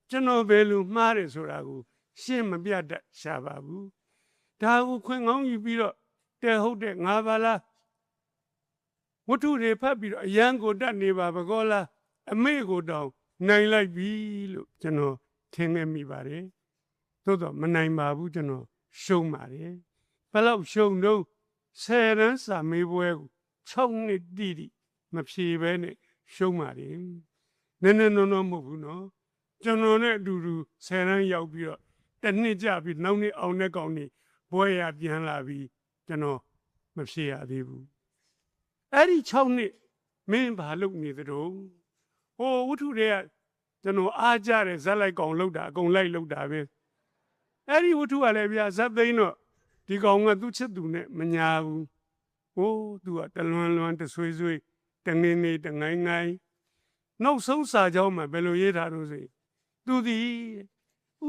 ကျွန်တော်ဘယ်လိုမှားတယ်ဆိုတာကိုရှင်းမပြတတ်ရှာပါဘူးဒါကိုခွင့်ကောင်းယူပြီးတော့တဲ့ဟုတ်တဲ့ငါပါလားဝတ္ထုတွေဖတ်ပြီးတော့အယံကိုတတ်နေပါဘကောလားအမေကိုတောင်နိုင်လိုက်ပြီလို့ကျွန်တော်ထင်ခဲ့မိပါတယ်သို့တော့မနိုင်ပါဘူးကျွန်တော်ရှုံးပါတယ်ဘယ်လောက်ရှုံးတော့10 တန်းစာမေးပွဲကို6 နှစ်တိတိမဖြေဘဲနဲ့ရှုံးပါတယ်နည်းနည်းနော်မဟုတ်ဘူးနော်ကျွန်တော်နဲ့အတူတူ10 တန်းရောက်ပြီးတော့တစ်နှစ်ကြပြီးနောက်နှစ်အောင်တဲ့ကောင်နေဘွဲရပြန်လာပြီးကျွန်တော်မဖြေရသေးဘူးအဲ့ဒီ6 နှစ်မင်းဘာလုပ်နေသတုံးဟိုဝတ္ထုတွေကကျွန်တော်အားကြတယ်ဇက်လိုက်ကောင်လောက်တာအကုန်လိုက်လောက်တာပဲအဲ့ဒီဝတ္ထုကလည်းဗျာဇက်သိန်းတော့ဒီကောင်ကသူ့ချစ်သူနဲ့မညာဘူးဟိုးသူကတလွန်လွန်တဆွေးဆွေးတငင်းနေတငိုင်းငိုင်းနောက်ဆုံးစာကြောင်းမှာဘယ်လိုရေးထားလို့ဆိုသူသည်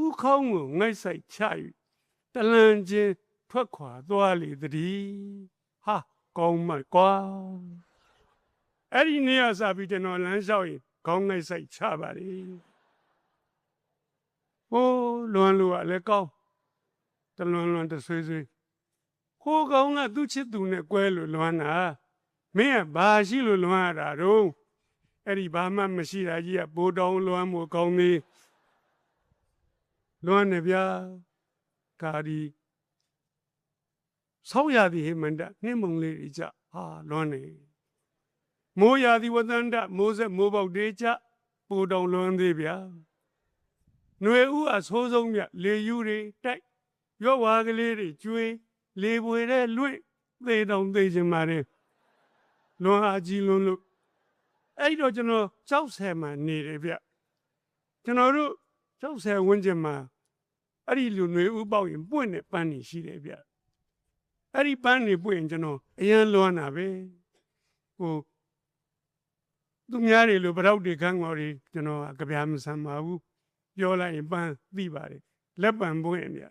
ဥခေါင်းကိုငိုက်ဆိုင်ချ၍တလန်ချင်းထွက်ခွာသွားလေတည်းဟာကောင်းမကွာအဲ့ဒီနေ့ကစပြီးကျွန်တော်လမ်းလျှောက်ရင်ခေါင်းငိုက်ဆိုင်ချပါလေဟိုးလွန်လို့ကလည်းကောင်းတလွန်လွန်တဆွေးဆွေးဟိုကောင်ကသူ့ချစ်သူနဲ့ကွဲလို့လွမ်းတာမင်းကဘာရှိလို့လွမ်းရတာတော့အဲ့ဒီဘာမှမရှိတာကြီးကဘိုးတောင်လွမ်းမို့ကောင်းသေးလွမ်းနေဗျာကာဒီဆောက်ရသည်ဟိမန္တနှင်းမုံလေးကြဟာလွမ်းနေမိုးရာသီဝတ္တန္တမိုးဆက်မိုးပေါက်တေးကြဘိုးတောင်လွမ်းသေးဗျာຫນွေဥအဆိုးဆုံးမြလေယူတွေတိုက်ရော့ဝါကလေးတွေကျွေးလေပွေတဲ့လွင့်သေတောင်သေချင်ပါတယ်လွန်အားကြီးလွန်းလို့အဲ့တော့ကျွန်တော်ကြောက်ဆယ်မှာနေတယ်ဗျကျွန်တော်တို့ကြောက်ဆယ်ဝန်းကျင်မှာအဲ့ဒီလူຫນွေဥပေါက်ရင်ပွင့်တဲ့ပန်းနေရှိတယ်ဗျအဲ့ဒီပန်းနေပွင့်ရင်ကျွန်တော်အရန်လွမ်းတာပဲဟိုသူများတွေလိုဗရောက်တွေခန်းတော်တွေကျွန်တော်ကကြပြမဆန်ပါဘူးပြောလိုက်ရင်ပန်းသိပါတယ်လက်ပံပွင့်ဗျ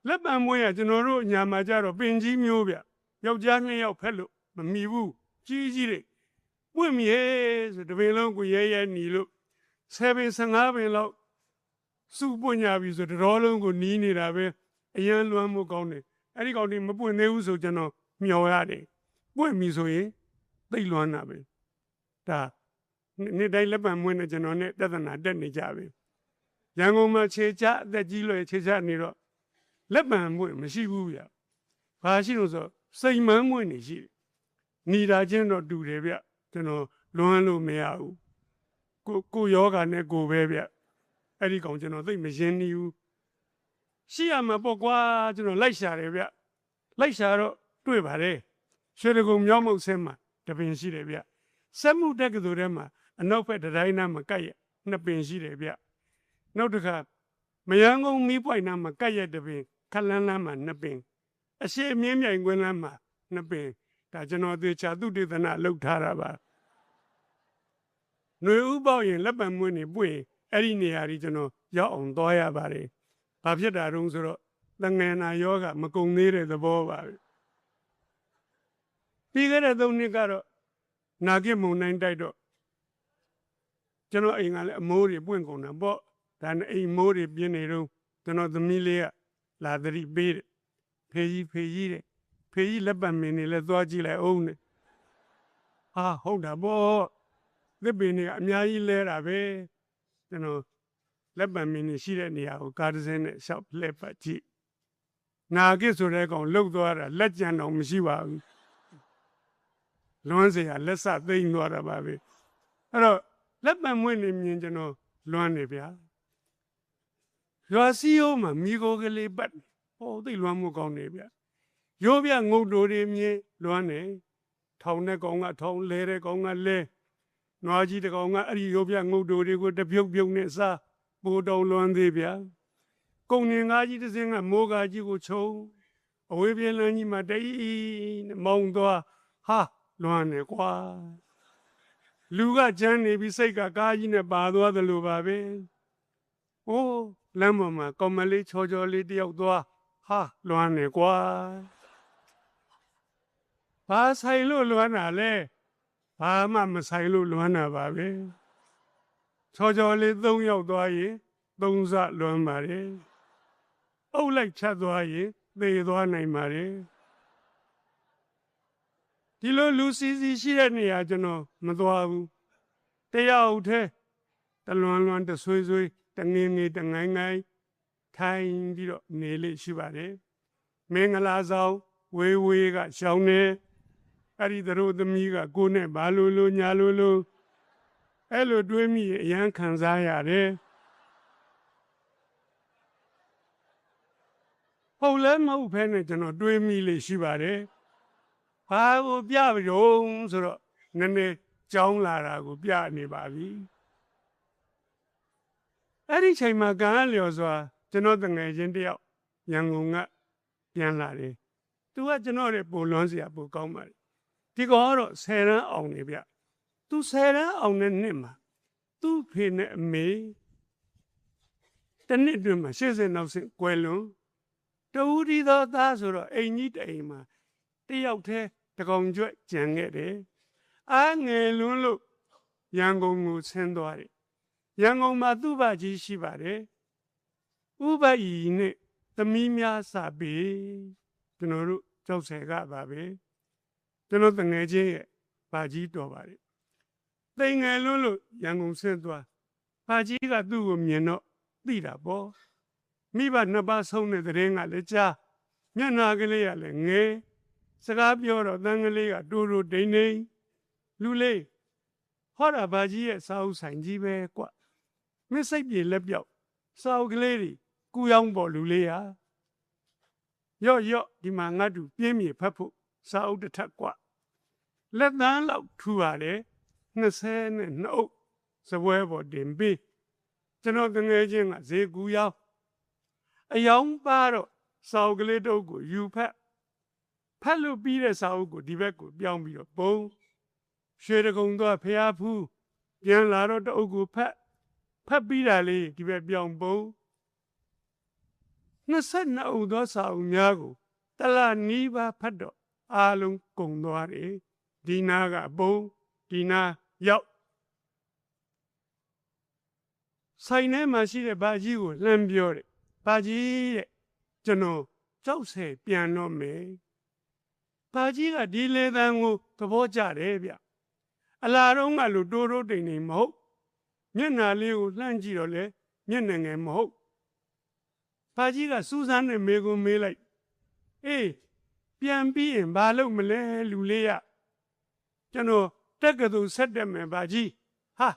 လက်ပံမွေးရကျွန်တော်တို့ညာမှာကြတော့ပင်ကြီးမျိုးဗျယောက်ျား2 ယောက်ဖက်လို့မမီဘူးကြီးကြီးတွေပွင့်မြေဆိုတပင်လုံးကိုရဲหนีလို့10 ပင်15 ပင်လောက်စုပွင့်ကြပြီဆိုတော်လုံးကိုနီးနေတာပဲအရန်လွမ်းမှုကောင်းတယ်အဲ့ဒီကောင်တွေမပွင့်သေးဘူးဆိုကျွန်တော်မျောရတယ်ပွင့်ပြီဆိုရင်သိလွမ်းတာပဲဒါနေ့တိုင်းလက်ပံမွေးနေကျွန်တော်နဲ့တသနာတက်နေကြပြီရန်ကုန်မှာခြေချအသက်ကြီးလို့ခြေချနေတော့လက်ပံမွေ့မရှိဘူးဗျ။ဘာရှိလို့ဆိုစိတ်မန်းမွေ့နေရှိတယ်။နေတာချင်းတော့တူတယ်ဗျ။ကျွန်တော်လွမ်းလို့မရဘူး။ကိုယောဂာနဲ့ကိုပဲဗျ။အဲ့ဒီကောင်ကျွန်တော်သိမရင်းနေဘူး။ရှိရမှာပေါ့ကွာကျွန်တော်လိုက်ရှာတယ်ဗျ။လိုက်ရှာတော့တွေ့ပါတယ်။ရွှေတကုံမြောက်မုတ်ဆင်းမှာတပင်ရှိတယ်ဗျ။စက်မှုတက်ကတူထဲမှာအနောက်ဘက်တိုင်းနားမှာကပ်ရ2 ပင်ရှိတယ်ဗျ။နောက်တစ်ခါမယန်းကုန်းမီးပွိုင်နားမှာကပ်ရတပင်ခလန်းလန်းမှာ2 ပင်အရှိမြင်းမြိုင်ကွင်းလန်းမှာ2 ပင်ဒါကျွန်တော်သေချာသုတေသနလုပ်ထားတာပါຫນွေဥပေါက်ရင်လက်ပံမွေးနေပွင့်အဲ့ဒီနေရာကြီးကျွန်တော်ရောက်အောင်သွားရပါတယ်ဘာဖြစ်တာတုံးဆိုတော့တငယ်နာယောဂမကုံသေးတဲ့သဘောပါပဲပြီးခဲ့တဲ့3 နှစ်ကတော့နာဂစ်မုံတိုင်းတိုက်တော့ကျွန်တော်အိမ်ကလည်းအမိုးတွေပွင့်ကုန်တာပေါ့ဒါနဲ့အိမ်မိုးတွေပြင်းနေတော့ကျွန်တော်သမီးလေးကလာသတိပေးတယ်ဖေကြီးတဲ့ဖေကြီးလက်ပံမင်းနေလဲသွားကြည့်လိုက်အောင်နဲ့ဟာဟုတ်တာပေါ့လက်ပင်တွေကအများကြီးလဲတာပဲကျွန်တော်လက်ပံမင်းနေရှိတဲ့နေရာကိုကားတစ်စင်းနဲ့ရှောက်လှည့်ပတ်ကြည့်နာဂစ်ဆိုတဲ့ကောင်လှုပ်သွားတာလက်ကြံတော့မရှိပါဘူးလွမ်းเสียလက်စသိမ့်သွားတာပါပဲအဲ့တော့လက်ပံမွေးနေမြင်ကျွန်တော်လွမ်းနေဗျာရွာစီယိုမှာမိโกကလေးပတ်ဟောသိလွမ်းမှုကောင်းနေဗျရိုးပြငုတ်တိုတွေမြင်လွမ်းနေထောင်တဲ့ကောင်ကထောင်လဲတဲ့ကောင်ကလဲနွားကြီးတကောင်ကအဲ့ဒီရိုးပြငုတ်တိုတွေကိုတပြုတ်ပြုတ်နဲ့စားပိုးတောင်လွမ်းသေးဗျကုံငင်ကားကြီးတစ်စင်းကမိုးကားကြီးကိုခြုံအဝေးပြေးလမ်းကြီးမှာတိတ်မောင်းသွားဟာလွမ်းနေကွာလူကကြမ်းနေပြီးစိတ်ကကားကြီးနဲ့ပါသွားတယ်လို့ပါပဲအိုးလမ်းပေါ်မှာကောင်မလေးချောချောလေးတယောက်သွားဟာလွမ်းနေကွာဘာဆိုင်လို့လွမ်းတာလဲဘာမှမဆိုင်လို့လွမ်းတာပါပဲ ချောချောလေး3ယောက်သွားရင်3ဆလွမ်းပါတယ်အုပ်လိုက်ချက်သွားရင်သေသွားနိုင်ပါတယ်ဒီလိုလူစီစီရှိတဲ့နေရာကျွန်တော်မသွားဘူးတယောက်တည်းတလွန်လွန်တဆွေးဆွေးတငင်းငင်းတငိုင်းငိုင်းထိုင်ပြီးတော့နေလေရှိပါတယ်မင်္ဂလာဆောင်ဝေးဝေးကရှောင်းနေအဲ့ဒီတို့သမီးကကိုနဲ့ဘာလို့ညာလို့အဲ့လိုတွေးမိအရန်ခံစားရတယ်ဟုတ်လဲမဟုတ်ဖဲနဲ့ကျွန်တော်တွေးမိလေရှိပါတယ်ဘာကိုပြပြီးတော့ဆိုတော့နည်းနည်းကြောင်းလာတာကိုပြနေပါပြီအဲ့ဒီချိန်မှာကံလျော်စွာကျွန်တော်တငယ်ချင်းတယောက်ရန်ကုန်ကပြန်လာတယ်သူကကျွန်တော်ရဲ့ပိုလွန်စရာပိုကောင်းပါတယ်ဒီကောင်ကတော့10ရန်အောင်နေဗျသူ10ရန်အောင်တဲ့နှစ်မှာသူ့ဖေနဲ့အမေတနစ်တွင်မှာ80နောက်ဆင့်ကွယ်လွန်တူဒီသောသားဆိုတော့အိမ်ကြီးတိမ်မှာတယောက်တည်းတကောင်ကျွတ်ကြံခဲ့တယ်အားငယ်လွန်းလို့ရန်ကုန်ကိုဆင်းသွားတယ်ရန်ကုန်မှာသူ့ဘာကြီးရှိပါတယ်ဥပယီနဲ့သမီးများစာပေကျွန်တော်တို့ကြောက်ဆယ်ကပါပဲကျွန်တော်တငယ်ချင်းရဲ့ဘာကြီးတော်ပါတယ်တိမ်ငယ်လွန်းလို့ရန်ကုန်ဆင်းသွားဘာကြီးကသူ့ကိုမြင်တော့သိတာပေါ့မိဘနှစ်ပါးဆုံးတဲ့တဲ့ရင်ကလည်းကြားမျက်နှာကလေးကလည်းငယ်စကားပြောတော့တန်းကလေးကတိုးတိုးဒိန်ဒိန်လူလေးဟောတာဘာကြီးရဲ့စာအုပ်ဆိုင်ကြီးပဲကွမစိတ်ပြေလက်ပြောက်စာအုပ်ကလေးတွေကူရောင်းပေါ်လူလေးဟာရော့ဒီမှာငါတို့ပြင်းမြေဖတ်ဖို့စာအုပ်တစ်ထပ်ကွလက်သန်းလောက်ထူပါတယ်22အုပ်စပွဲပေါ်တင်ပြီးကျွန်တော်ငယ်ချင်းကဈေးကူရောက်အယောင်ပါတော့စာအုပ်ကလေးတုပ်ကိုယူဖတ်လို့ပြီးတဲ့စာအုပ်ကိုဒီဘက်ကိုပြောင်းပြီးတော့ပုံရွှေတကုံသွားဖျားဖူးပြန်လာတော့တအုပ်ကိုဖတ်ပြီးတာလေးဒီဘက်ပြောင်းပုံ22အုပ်သောစာအုပ်များကိုတလနီးပါးဖတ်တော့အားလုံးကုန်သွားတယ်ဒီနာကပုံဒီနာရောက်ဆိုင်ထဲမှာရှိတဲ့ဘာကြီးကိုလှမ်းပြောတယ်ဘာကြီးတဲ့ကျွန်တော်ကြောက်ဆယ်ပြန်တော့မယ်ဘာကြီးကဒီလေသံကိုသဘောကျတယ်ဗျအလားတော့ကလို့တိုးတိုးတိမ်တိမ်မဟုတ်မျက်နှာလေးကိုလှမ်းကြည့်တော့လေမျက်နှာငယ်မဟုတ်ဘာကြီးကစူးစမ်းနဲ့မေကိုမေးလိုက်အေးပြန်ပြီးရင်ဘာလုပ်မလဲလူလေးရကျွန်တော်တက်ကတူဆက်တက်မယ်ဘာကြီးဟာ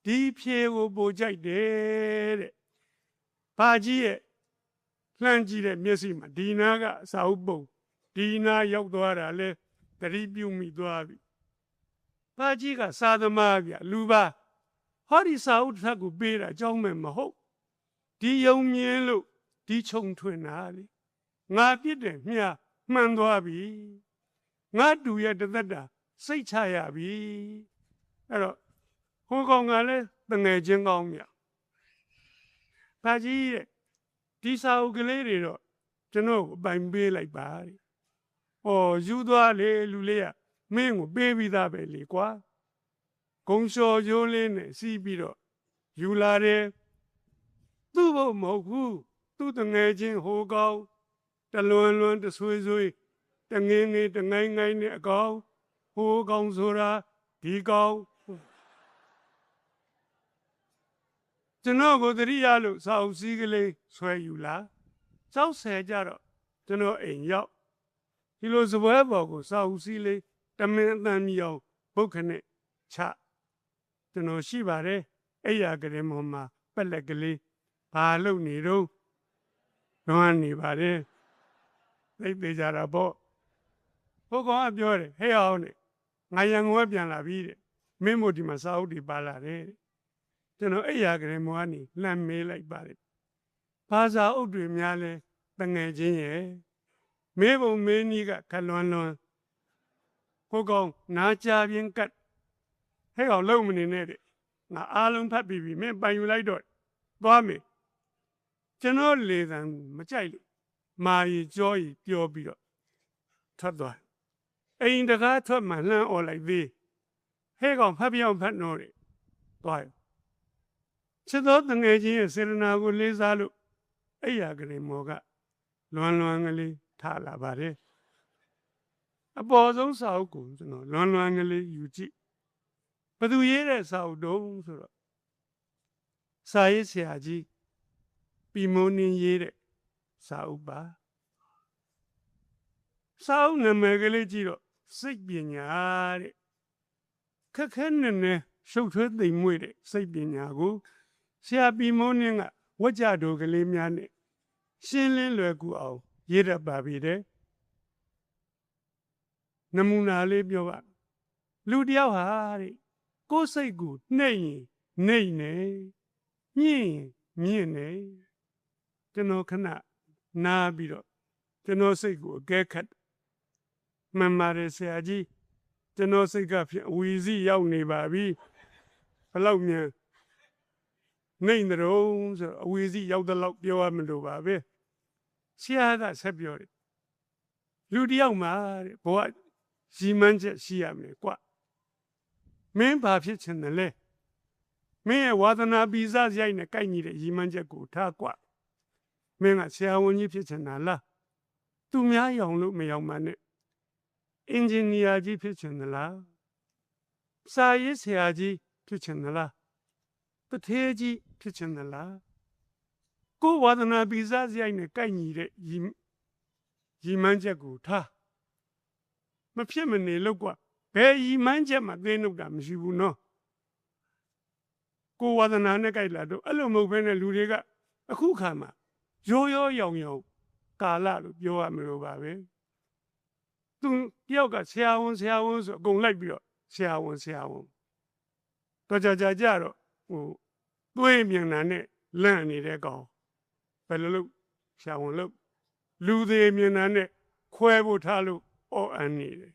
ဒီဖြေကိုပိုကြိုက်တယ်တဲ့ဘာကြီးရဲ့လှမ်းကြည့်တဲ့မျက်စိမှာဒီနာကအစာအုပ်ပုံဒီနာရောက်သွားတာလဲသတိပြုမိသွားပြီဘာကြီးကစာသမားဗျလူပါဟောဒီစာအုပ်ထက်ကိုပေးတာအကြောင်းမဲ့မဟုတ်ဒီယုံမြင်လို့ဒီခြုံထွင်တာလေငါပြစ်တယ်မြာမှန်သွားပြီငါတူရဲ့တသက်တာစိတ်ချရပြီအဲ့တော့ဟိုကောင်ကလည်းတငယ်ချင်းကောင်းမြဘာကြီးရဲ့ဒီစာအုပ်ကလေးတွေတော့ကျွန်တော်ကိုပိုင်ပေးလိုက်ပါတဲ့ဟောယူသွားလေလူလေးကမင်းကိုပေးပြီးသားပဲလေကွာဂုံလျှော်ရိုးလေးနဲ့စီးပြီးတော့ယူလာတယ်သူ့ဘုံမဟုတ်ဘူးသူ့တငယ်ချင်းဟိုကောင်တလွန်တဆွေးတငင်းငင်းတငိုင်းငိုင်းနဲ့အကောင်ဟိုကောင်ဆိုတာဒီကောင်ကျွန်တော်ကိုတတိယလို့စာအုပ်စည်းကလေးဆွဲယူလာစောက်ဆယ်ကြတော့ကျွန်တော်အိမ်ရောက်ဒီလိုစပွဲပေါ်ကိုစာအုပ်စည်းလေးတမင်အတန်မြောင်ဘုတ်ခနဲ့ချကျွန်တော်ရှိပါတယ်အဲ့ရကလေးပေါ်မှာပက်လက်ကလေးဘာလုပ်နေတော့လွမ်းနေပါတယ်သိသေးကြတာပေါ့ဘုကောင်ကပြောတယ်ဟဲ့အောင်နဲ့ငါရန်ကုန်ကပြန်လာပြီတဲ့မင်းမို့ဒီမှာစာအုပ်တွေပါလာတယ်ကျွန်တော်အဲ့ရကလေးမောကနေလှမ်းမေးလိုက်ပါတယ်ဘာစာအုပ်တွေများလဲတငယ်ချင်းရဲ့မေးပုံမေးနီးကခလွန်ဘုကောင်နာကြပြင်းကတ်ဟဲ့ကောင်လုံမနေနဲ့တဲ့ငါအားလုံးဖတ်ပြီးပြီမင်းပိုင်ယူလိုက်တော့သွားမယ်ကျွန်တော်လေသံမကြိုက်လို့မာရီကြောရီပြောပြီးတော့ထွက်သွားအိမ်တကားထွက်မှလှမ်းអော်လိုက်သေးဟဲ့ကောင်ဖတ်ပြောင်းဖတ်တော့တယ်သွား ချစ်သောတငယ်ချင်းရဲ့စေတနာကိုလေးစားလို့အဲ့ရကလေးမော်ကလွမ်းလွမ်းကလေးထားလာပါတယ်အပေါ်ဆုံးစာအုပ်ကိုကျွန်တော်လွမ်းလွမ်းကလေးယူကြည့်ဘသူရေးတဲ့စာအုပ်တုံးဆိုတော့စာရေးဆရာကြီးပြီးမုံနင်းရေးတဲ့စာအုပ်ပါစာအုပ်နာမည်ကလေးကြည့်တော့စိတ်ပညာတဲ့ခက်ခဲနဲ့နဲ့ရှုပ်ထွေးသိမ်မွေ့တဲ့စိတ်ပညာကိုဆရာပြီးမုံနင်းကဝကြတော်ကလေးများနဲ့ရှင်းလင်းလွယ်ကူအောင်ရေးတတ်ပါပြီတဲ့နမူနာလေးပြောပါလူတယောက်ဟာတဲ့ကိုယ်စိတ်ကိုနှိမ့်ရင်နှိမ့်နေမြင့်ရင်မြင့်နေကျွန်တော်ခဏနားပြီးတော့ကျွန်တော်စိတ်ကိုအကဲခတ်မှန်ပါတယ်ဆရာကြီးကျွန်တော်စိတ်ကဖြင့်အဝီစီရောက်နေပါပြီဘလောက်မြန်နှိမ့်တဲ့တော့ဆိုအဝီစီရောက်တဲ့လောက်ပြောရမလို့ပါပဲဆရာကဆက်ပြောတယ်လူတယောက်မှာတဲ့ဘဝရီမန်းချက်ရှိရမယ်ကွမင်းဘာဖြစ်ချင်တယ်လဲမင်းရဲ့ဝါသနာပီစားရိုက်နဲ့ကိုက်ညီတဲ့ရီမန်းချက်ကိုထားကွမင်းကဆရာဝန်ကြီးဖြစ်ချင်တာလားသူများရောင်လို့မရောင်ပါနဲ့အင်ဂျင်နီယာကြီးဖြစ်ချင်သလားစာရေးဆရာကြီးဖြစ်ချင်သလားတထေးကြီးဖြစ်ချင်သလားကိုဝါသနာပီစားရိုက်နဲ့ကိုက်ညီတဲ့ရီမန်းချက်ကိုထားမဖြစ်မနေလို့ကွဘယ်ရီမန်းချက်မှသိနှုတ်တာမရှိဘူးနော်ကိုဝါသနာနဲ့ကြိုက်လာတော့အဲ့လိုမဟုတ်ဘဲနဲ့လူတွေကအခုခါမှာရိုးရိုးရောင်ရောင်ကာလလို့ပြောရမလို့ပါပဲသူတယောက်ကဆရာဝန်ဆိုအကုန်လိုက်ပြီးတော့ဆရာဝန်တော့ကြတော့ဟိုသွေးမြင်တာနဲ့လန့်နေတဲ့ကောင်ဘယ်လိုလုပ်ဆရာဝန်လုပ်လူသေးမြင်တာနဲ့ခွဲဖို့ထားလို့အော်အန်နေတယ်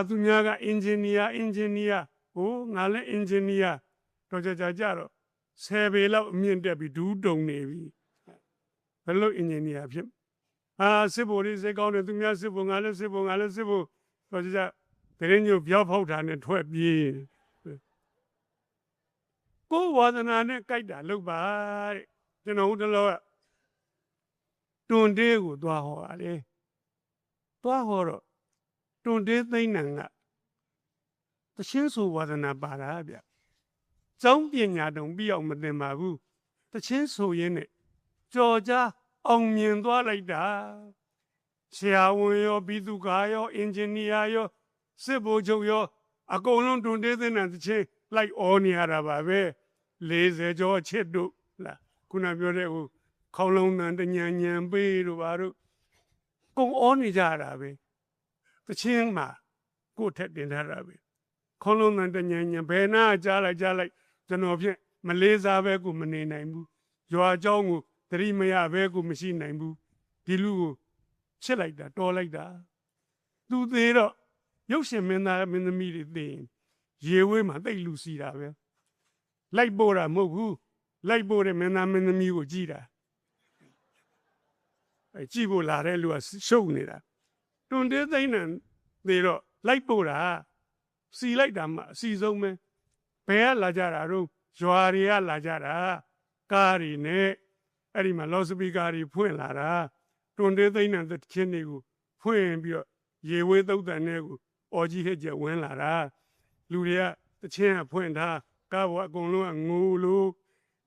သူများကအင်ဂျင်နီယာဟိုငါလည်းအင်ဂျင်နီယာတော့ကြတော့10ပေလောက်အမြင့်တက်ပြီးဒူးတုံနေပြီဘယ်လိုအင်ဂျင်နီယာဖြစ်စစ်ဘိုလ်လေးစိတ်ကောင်းတယ်သူများစစ်ဘိုလ်ငါလည်းစစ်ဘိုလ်တော့ကြတရင်ညိုပြောဖောက်တာနဲ့ထွက်ပြေးကိုဝါသနာနဲ့ကြိုက်တာလုပ်ပါတဲ့ကျွန်တော်တို့လောကတွန်တေးကိုသွားဟောရတယ်သွားဟောတော့တွန်တေးသိမ့်နံကတချင်းဆိုဝါသနာပါတာဗျကျောင်းပညာတုံပြီးအောင်မသင်ပါဘူးတချင်းဆိုရင်းနဲ့ကြော်ကြားအောင်မြင်သွားလိုက်တာဆရာဝန်ရောပြည်သူ့ကာရောအင်ဂျင်နီယာရောစစ်ဗိုလ်ချုပ်ရောအကုန်လုံးတွန်တေးသိမ့်နံတချင်းလိုက်အော်နေရတာပါပဲ40ကျော်ချစ်တို့လားခုနပြောတဲ့ဟိုခေါလုံးတန်တညံညံပေးတို့ဘာတို့ကုန်အော်နေကြတာပဲတချင်းမှာကိုယ့်ထက်တင်ထားတာပဲခေါလုံးတန်တညံညံဘယ်နာကြားလိုက်ကျွန်တော်ဖြင့်မလေးစားပဲကိုမနေနိုင်ဘူးရွာเจ้าကိုသတိမရပဲကိုမရှိနိုင်ဘူးဒီလူကိုချစ်လိုက်တာတော်လိုက်တာသူသေးတော့ရုပ်ရှင်မင်းသားမင်းသမီးတွေသိရင်ရေဝေးမှာတိတ်လူစီတာပဲလိုက်ပို့တာမဟုတ်ဘူးလိုက်ပို့တဲ့မင်းသားမင်းသမီးကိုကြည်တာကြည့်ဖို့လာတဲ့လူကရှုပ်နေတာတွန်တေးသိမ့်နံသေးတော့လိုက်ပို့တာစီလိုက်တာမှအစီဆုံးပဲဘယ်ကလာကြတာတော့ရွာတွေကလာကြတာကားတွေနဲ့အဲ့ဒီမှာလော့စပီကာတွေဖွင့်လာတာတွန်တေးသိမ့်နံတဲ့ချင်းတွေကိုဖွင့်ပြီးတော့ရေဝေးသုတ်တန်တွေကိုအော်ကြီးဟစ်ကြဝင်လာတာလူတွေကတချင်းကဖွင့်ထားကားဘောအကုန်လုံးကငိုလို့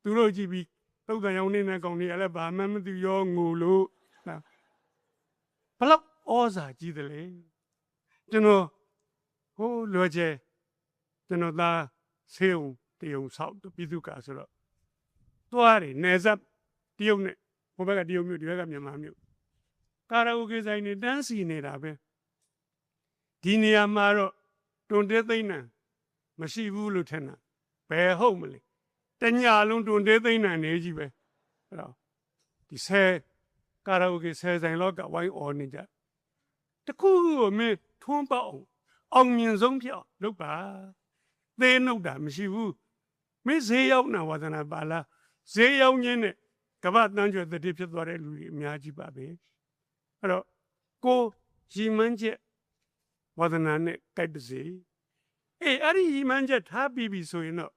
သူတို့ကြည့်ပြီးသုတ်တန်ရောင်းနေတဲ့ကောင်တွေကလည်းဘာမှမသိရောငိုလို့ဘလောက်ဩဇာကြီးတယ်လေကျွန်တော်ဟိုလွယ်ချေကျွန်တော်သားဆေးုံတရုံဆောက်ပြည်သူ့ကာဆိုတော့တွားတယ်နေဆက်တရုတ်နဲ့ဟိုဘက်ကတရုတ်မြို့ဒီဘက်ကမြန်မာမြို့ကာရာโอเกဆိုင်နေတန်းစီနေတာပဲဒီနေရာမှာတော့တွန်တေးသိမ့်နံမရှိဘူးလို့ထင်တာဘယ်ဟုတ်မလဲတညလုံးတွန်တေးသိမ့်နံနေကြီးပဲအဲ့တော့ဒီကာရာโอเกဆယ်ဆိုင်လောက်ကဝိုင်းအော်နေကြတခုကိုမင်းထွန်းပေါအောင်မြင်ဆုံးပြောက်လုပ်ပါသေနှုတ်တာမရှိဘူးမင်းဈေးရောက်နာဝါသနာပါလားဈေးရောက်ခြင်းနဲ့ကမ္ဘာတန်းကျွယ်တတိဖြစ်သွားတဲ့လူတွေအများကြီးပါပဲအဲ့တော့ကိုရီမန်းချက်ဝါသနာနဲ့ကြိုက်ပါစေအဲ့ဒီရီမန်းချက်ထားပြီးပြီဆိုရင်တော့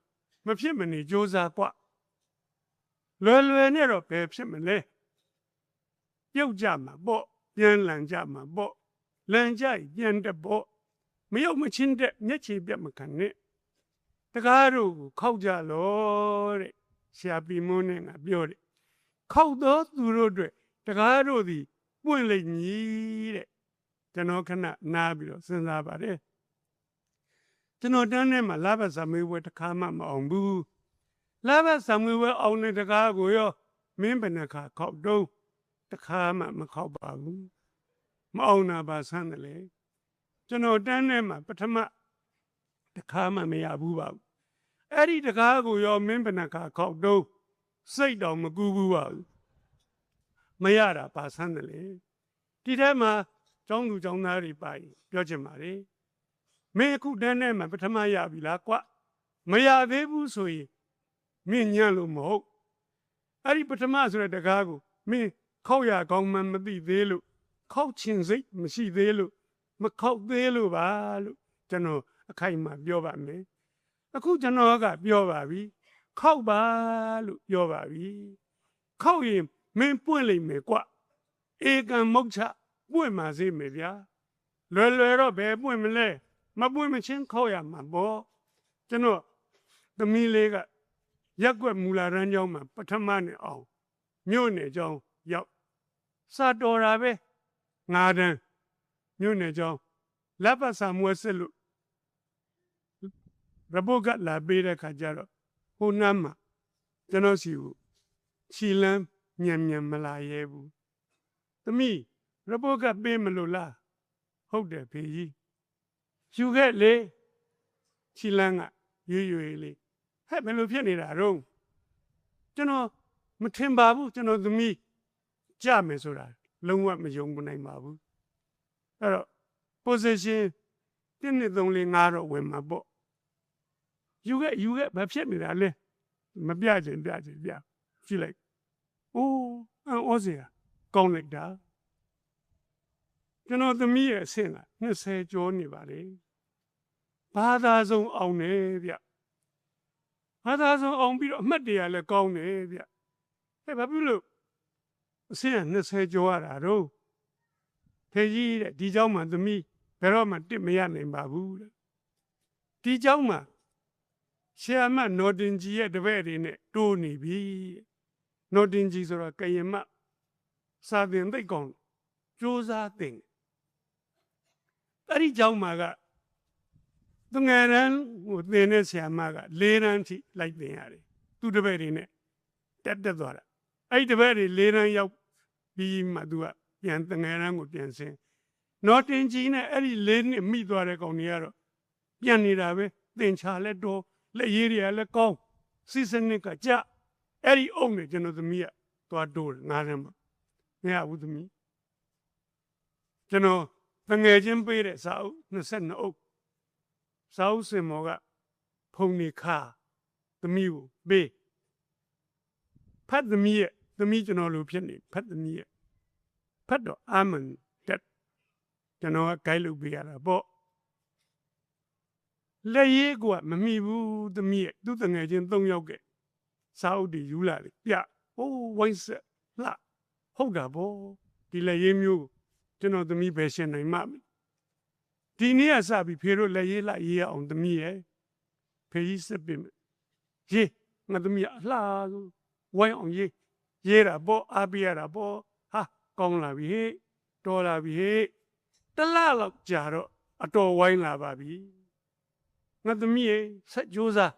မဖြစ်မနေကြိုးစားกว่าလွယ်လွယ်နဲ့တော့ဘယ်ဖြစ်မလဲပြုတ်ကြမှာပေါ့ပြန်လန်ကြမှာပေါ့လန်ကြပြန်တဲ့ပေါ့မယုတ်မချင်းတဲ့မျက်ခြေပြတ်မခံနဲ့တကားတို့ကိုခောက်ကြလို့တဲ့ဆရာပီမွန်းနဲ့ငါပြောတယ်ခောက်တော့သူတို့အတွက်တကားတို့သည်ပွင့်လိမ့်မည်တဲ့ကျွန်တော်ခဏနားပြီးတော့စဉ်းစားပါတယ်ကျွန်တော်တန်းထဲမှာလာဘဇာမေးဝဲတစ်ခါမှမအောင်ဘူးလာဘဇာမေးဝဲအောင်တဲ့တကားကိုရောမင်းဘယ်နှခါခောက်တော့တစ်ခါမှမခောက်ပါဘူးမအောင်နာပါဆန်းတယ်လေကျွန်တော်တန်းထဲမှာပထမတစ်ခါမှမရဘူးပါဘူးအဲ့ဒီတကားကိုရောမင်းဘယ်နှခါခောက်တော့စိတ်တော်မကူဘူးပါဘူးမရတာပါဆန်းတယ်လေဒီထဲမှာကျောင်းသူကျောင်းသားတွေပါရင်ပြောချင်ပါလေမင်းအခုတန်းထဲမှာပထမရပြီလားကွမရသေးဘူးဆိုရင်မင်းညံ့လို့မဟုတ်အဲ့ဒီပထမဆိုတဲ့တကားကိုမင်းခောက်ရကောင်းမှမသိသေးလို့ခောက်ချင်စိတ်မရှိသေးလို့မခောက်သေးလို့ပါလို့ကျွန်တော်အခိုင်အမာပြောပါမယ်အခုကျွန်တော်ကပြောပါပြီခောက်ပါလို့ပြောပါပြီခောက်ရင်မင်းပွင့်လိမ့်မယ်ကွဧကံမုတ်ချပွင့်ပါစေမယ်ဗျာလွယ်လွယ်တော့ဘယ်ပွင့်မလဲမပွင့်မချင်းခောက်ရမှာပေါ့ကျွန်တော်သမီးလေးကရက်ွက်မူလာရန်ကျောင်းမှာပထမနဲ့အောင်မြို့နယ်ကျောင်းရောက်စာတော်တာပဲငါးတန်းမြို့နယ်ကျောင်းလက်ပတ်စာမွဲစစ်လို့ရပုတ်ကလာပေးတဲ့ခါကျတော့ဟိုနားမှာကျွန်တော်စီကိုခြီလန်းမြန်မလာရဲဘူးသမီးရပုတ်ကပေးမလို့လားဟုတ်တယ်ဖေကြီးယူခဲ့လေခြီလန်းကရွေလေးဟဲ့ဘယ်လိုဖြစ်နေတာတော့ကျွန်တော်မထင်ပါဘူးကျွန်တော်သမီးကြမယ်ဆိုတာလုံးဝမယုံနိုင်ပါဘူးအဲ့တော့ position 1 2 3 4 5တော့ဝင်မှာပေါ့ယူခဲ့ဘာဖြစ်နေတာလဲမပြချင်ပြကြည့်လိုက်အိုးအော်စရာကောင်းလိုက်တာကျွန်တော်သမီးရဲ့အဆင့်က20ကျော်နေပါလေဘာသာဆုံးအောင်နေဗျဘာသာဆုံးအောင်ပြီးတော့အမှတ်တရလည်းကောင်းနေဗျဟဲ့ဘာဖြစ်လို့အဆင့်က20ကျော်ရတာတော့ဖေကြီးတဲ့ဒီเจ้าမှာသမီးဘယ်တော့မှတစ်မရနိုင်ပါဘူးတဲ့ဒီเจ้าမှာဆရာမနော်တင်ကြီးရဲ့တပည့်တွေနဲ့တိုးနေပြီနော်တင်ကြီးဆိုတော့ကရင်မစာသင်သိပ်ကောင်းစူးစမ်းသင်အဲ့ဒီเจ้าမှာကသူငယ်တန်းကိုသင်တဲ့ဆရာမက4တန်းထိလိုက်သင်ရတယ်သူတပည့်တွေနဲ့တက်သွားတာအဲ့ဒီတပည့်တွေ4တန်းရောက်ပြီးမှသူကပြန်ငယ်တန်းကိုပြန်ဆင်းနော်တင်ကြီးနဲ့အဲ့ဒီ4နှစ်မိသွားတဲ့ကောင်တွေကတော့ပြန်နေတာပဲသင်ချလဲတော့လက်ရည်တွေကလည်းကောင်းစီစနစ်ကကြအဲ့ဒီအုံနဲ့ကျွန်တော်သမီးကသွားတိုးတယ်ငါးတန်းမှာမရဘူးသမီးကျွန်တော်တငယ်ချင်းပေးတဲ့စာအုပ်22အုပ်စာအုပ်စင်မော်ကဖုန်နေခါသမီးကိုပေးဖတ်သမီးရဲ့သမီးကျွန်တော်လိုဖြစ်နေဖတ်သမီးရဲ့ဖတ်တော့အာမန်တက်ကျွန်တော်ကဂိုက်လုပ်ပေးရတာပေါ့လက်ရည်ကမမိဘူးသမီးရဲ့သူ့တငယ်ချင်း3ယောက်ကစာအုပ်တွေယူလာတယ်ပြဟိုးဝိုင်းဆက်လှဟုတ်တာပေါ့ဒီလက်ရည်မျိုးကျွန်တော်သမီးပဲရှင်းနိုင်မှဒီနေ့ကစပြီးဖေတို့လက်ရည်လှရေးအောင်သမီးရဲ့ဖေကြီးစစ်ပင်ရေးငါသမီးအလှဝိုင်းအောင်ရေးတာပေါ့အားပေးရတာပေါ့ဟာကောင်းလာပြီဟဲ့တော်လာပြီဟဲ့တလားလောက်ကြာတော့အတော်ဝိုင်းလာပါပြီငါသမီးရဲ့ဆက်ကြိုးစား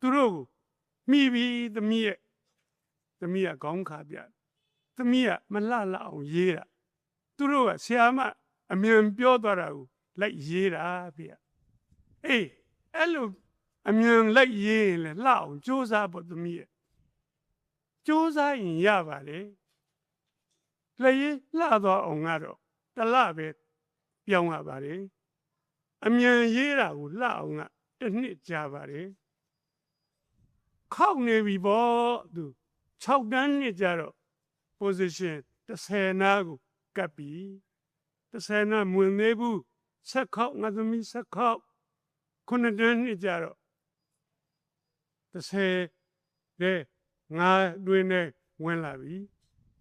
သူတို့ကိုမိပြီသမီးကခေါင်းခါပြသမီးကမလှအောင်ရေးတာသူတို့ကဆရာမအမြင်ပြောသွားတာကိုလိုက်ရေးတာဖေအေးအဲ့လိုအမြင်လိုက်ရေးရင်လည်းလှအောင်ကြိုးစားဖို့သမီးရဲ့ကြိုးစားရင်ရပါလေလက်ရေးလှသွားအောင်ကတော့တလပဲပြောင်းရပါလေအမြင်ရေးတာကိုလှအောင်ကတစ်နှစ်ကြာပါလေခောက်နေပြီပေါ့သူ6တန်းနှစ်ကြာတော့ position 10နာကိုကပ်ပြီ10နာမဝင်သေးဘူးဆက်ခောက်ငါသမီးဆက်ခောက်9တန်းနှစ်ကြာတော့ 30တဲ့ငါတွင်နဲ့ဝင်လာပြီ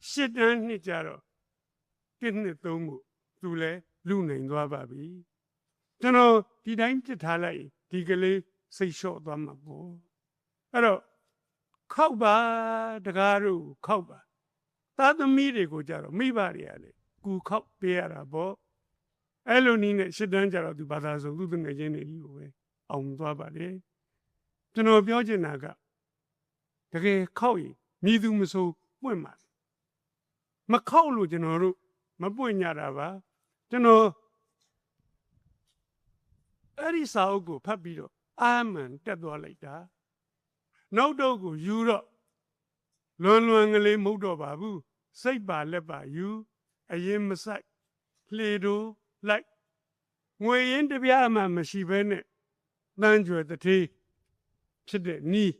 8တန်းနှစ်ကြတော့1နှစ်3ကိုသူလည်းလူနိုင်သွားပါပြီကျွန်တော်ဒီတိုင်းပြစ်ထားလိုက်ဒီကလေးစိတ်လျှော့သွားမှာပေါ့အဲ့တော့ခောက်ပါတကားတို့ခောက်ပါသားသမီးတွေကိုကြတော့မိဘတွေကလေကူခောက်ပေးရတာပေါ့အဲ့လိုနည်းနဲ့8တန်းကြတော့သူဘာသာဆိုသူတငယ်ချင်းတွေကြီးကိုပဲအောင်သွားပါလေကျွန်တော်ပြောချင်တာကတကယ်ခောက်ရင်မြည်သူမဆိုပွင့်ပါမခောက်လို့ကျွန်တော်တို့မပွင့်ကြတာပါကျွန်တော်အဲ့ဒီစာအုပ်ကိုဖတ်ပြီးတော့အာမန်တက်သွားလိုက်တာနောက်တော့ကိုယူတော့လွန်ကလေးမဟုတ်တော့ပါဘူးစိတ်ပါလက်ပါယူအရင်မဆိုင်လှေတို့လိုက်ငွေရင်းတပြားမှမရှိဘဲနဲ့တန်းကြွယ်တတိဖြစ်တဲ့နီး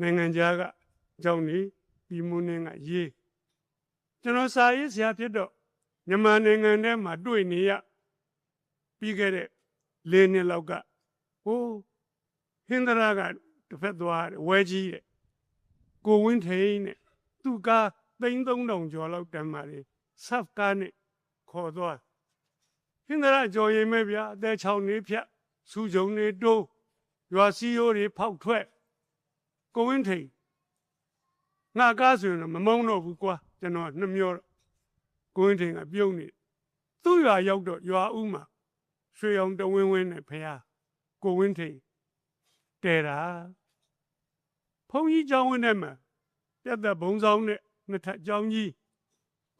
နိုင်ငံခြားကအကြောင်းนี้ပြီးမွန်းနေကရေးကျွန်တော်စာရေးဆရာဖြစ်တော့မြန်မာနိုင်ငံထဲမှာတွေ့နေရပြီးခဲ့တဲ့4 နှစ်လောက်ကဟိုဟင်္ဒရာကတစ်ဖက်သွားဝဲကြီးတဲ့ကိုဝင်းထိန်နဲ့သူက3,000ကျော်လောက်တန်းပါလေဆပ်ကားနဲ့ခေါ်သွားဟင်္ဒရာကြော်ရင်မဲ့ဗျာအသက်6နှစ်ဖြတ်စူးကြုံနေတိုးရွာစီယိုးတွေဖောက်ထွက်ကိုဝင်းထိန်ငါကားဆိုရင်မမုန်းတော့ဘူးကွာကျွန်တော်နှမျောကိုဝင်းထိန်ကပြုံးနေသူ့ရွာရောက်တော့ရွာဦးမှာရွှေအောင်တဝင်းဝင်းနဲ့ဖះကိုဝင်းထိန်တဲတာဘုန်းကြီးကျောင်းဝင်းထဲမှာပြတ်သက်ဘုံဆောင်နဲ့နှစ်ထပ်ကျောင်းကြီး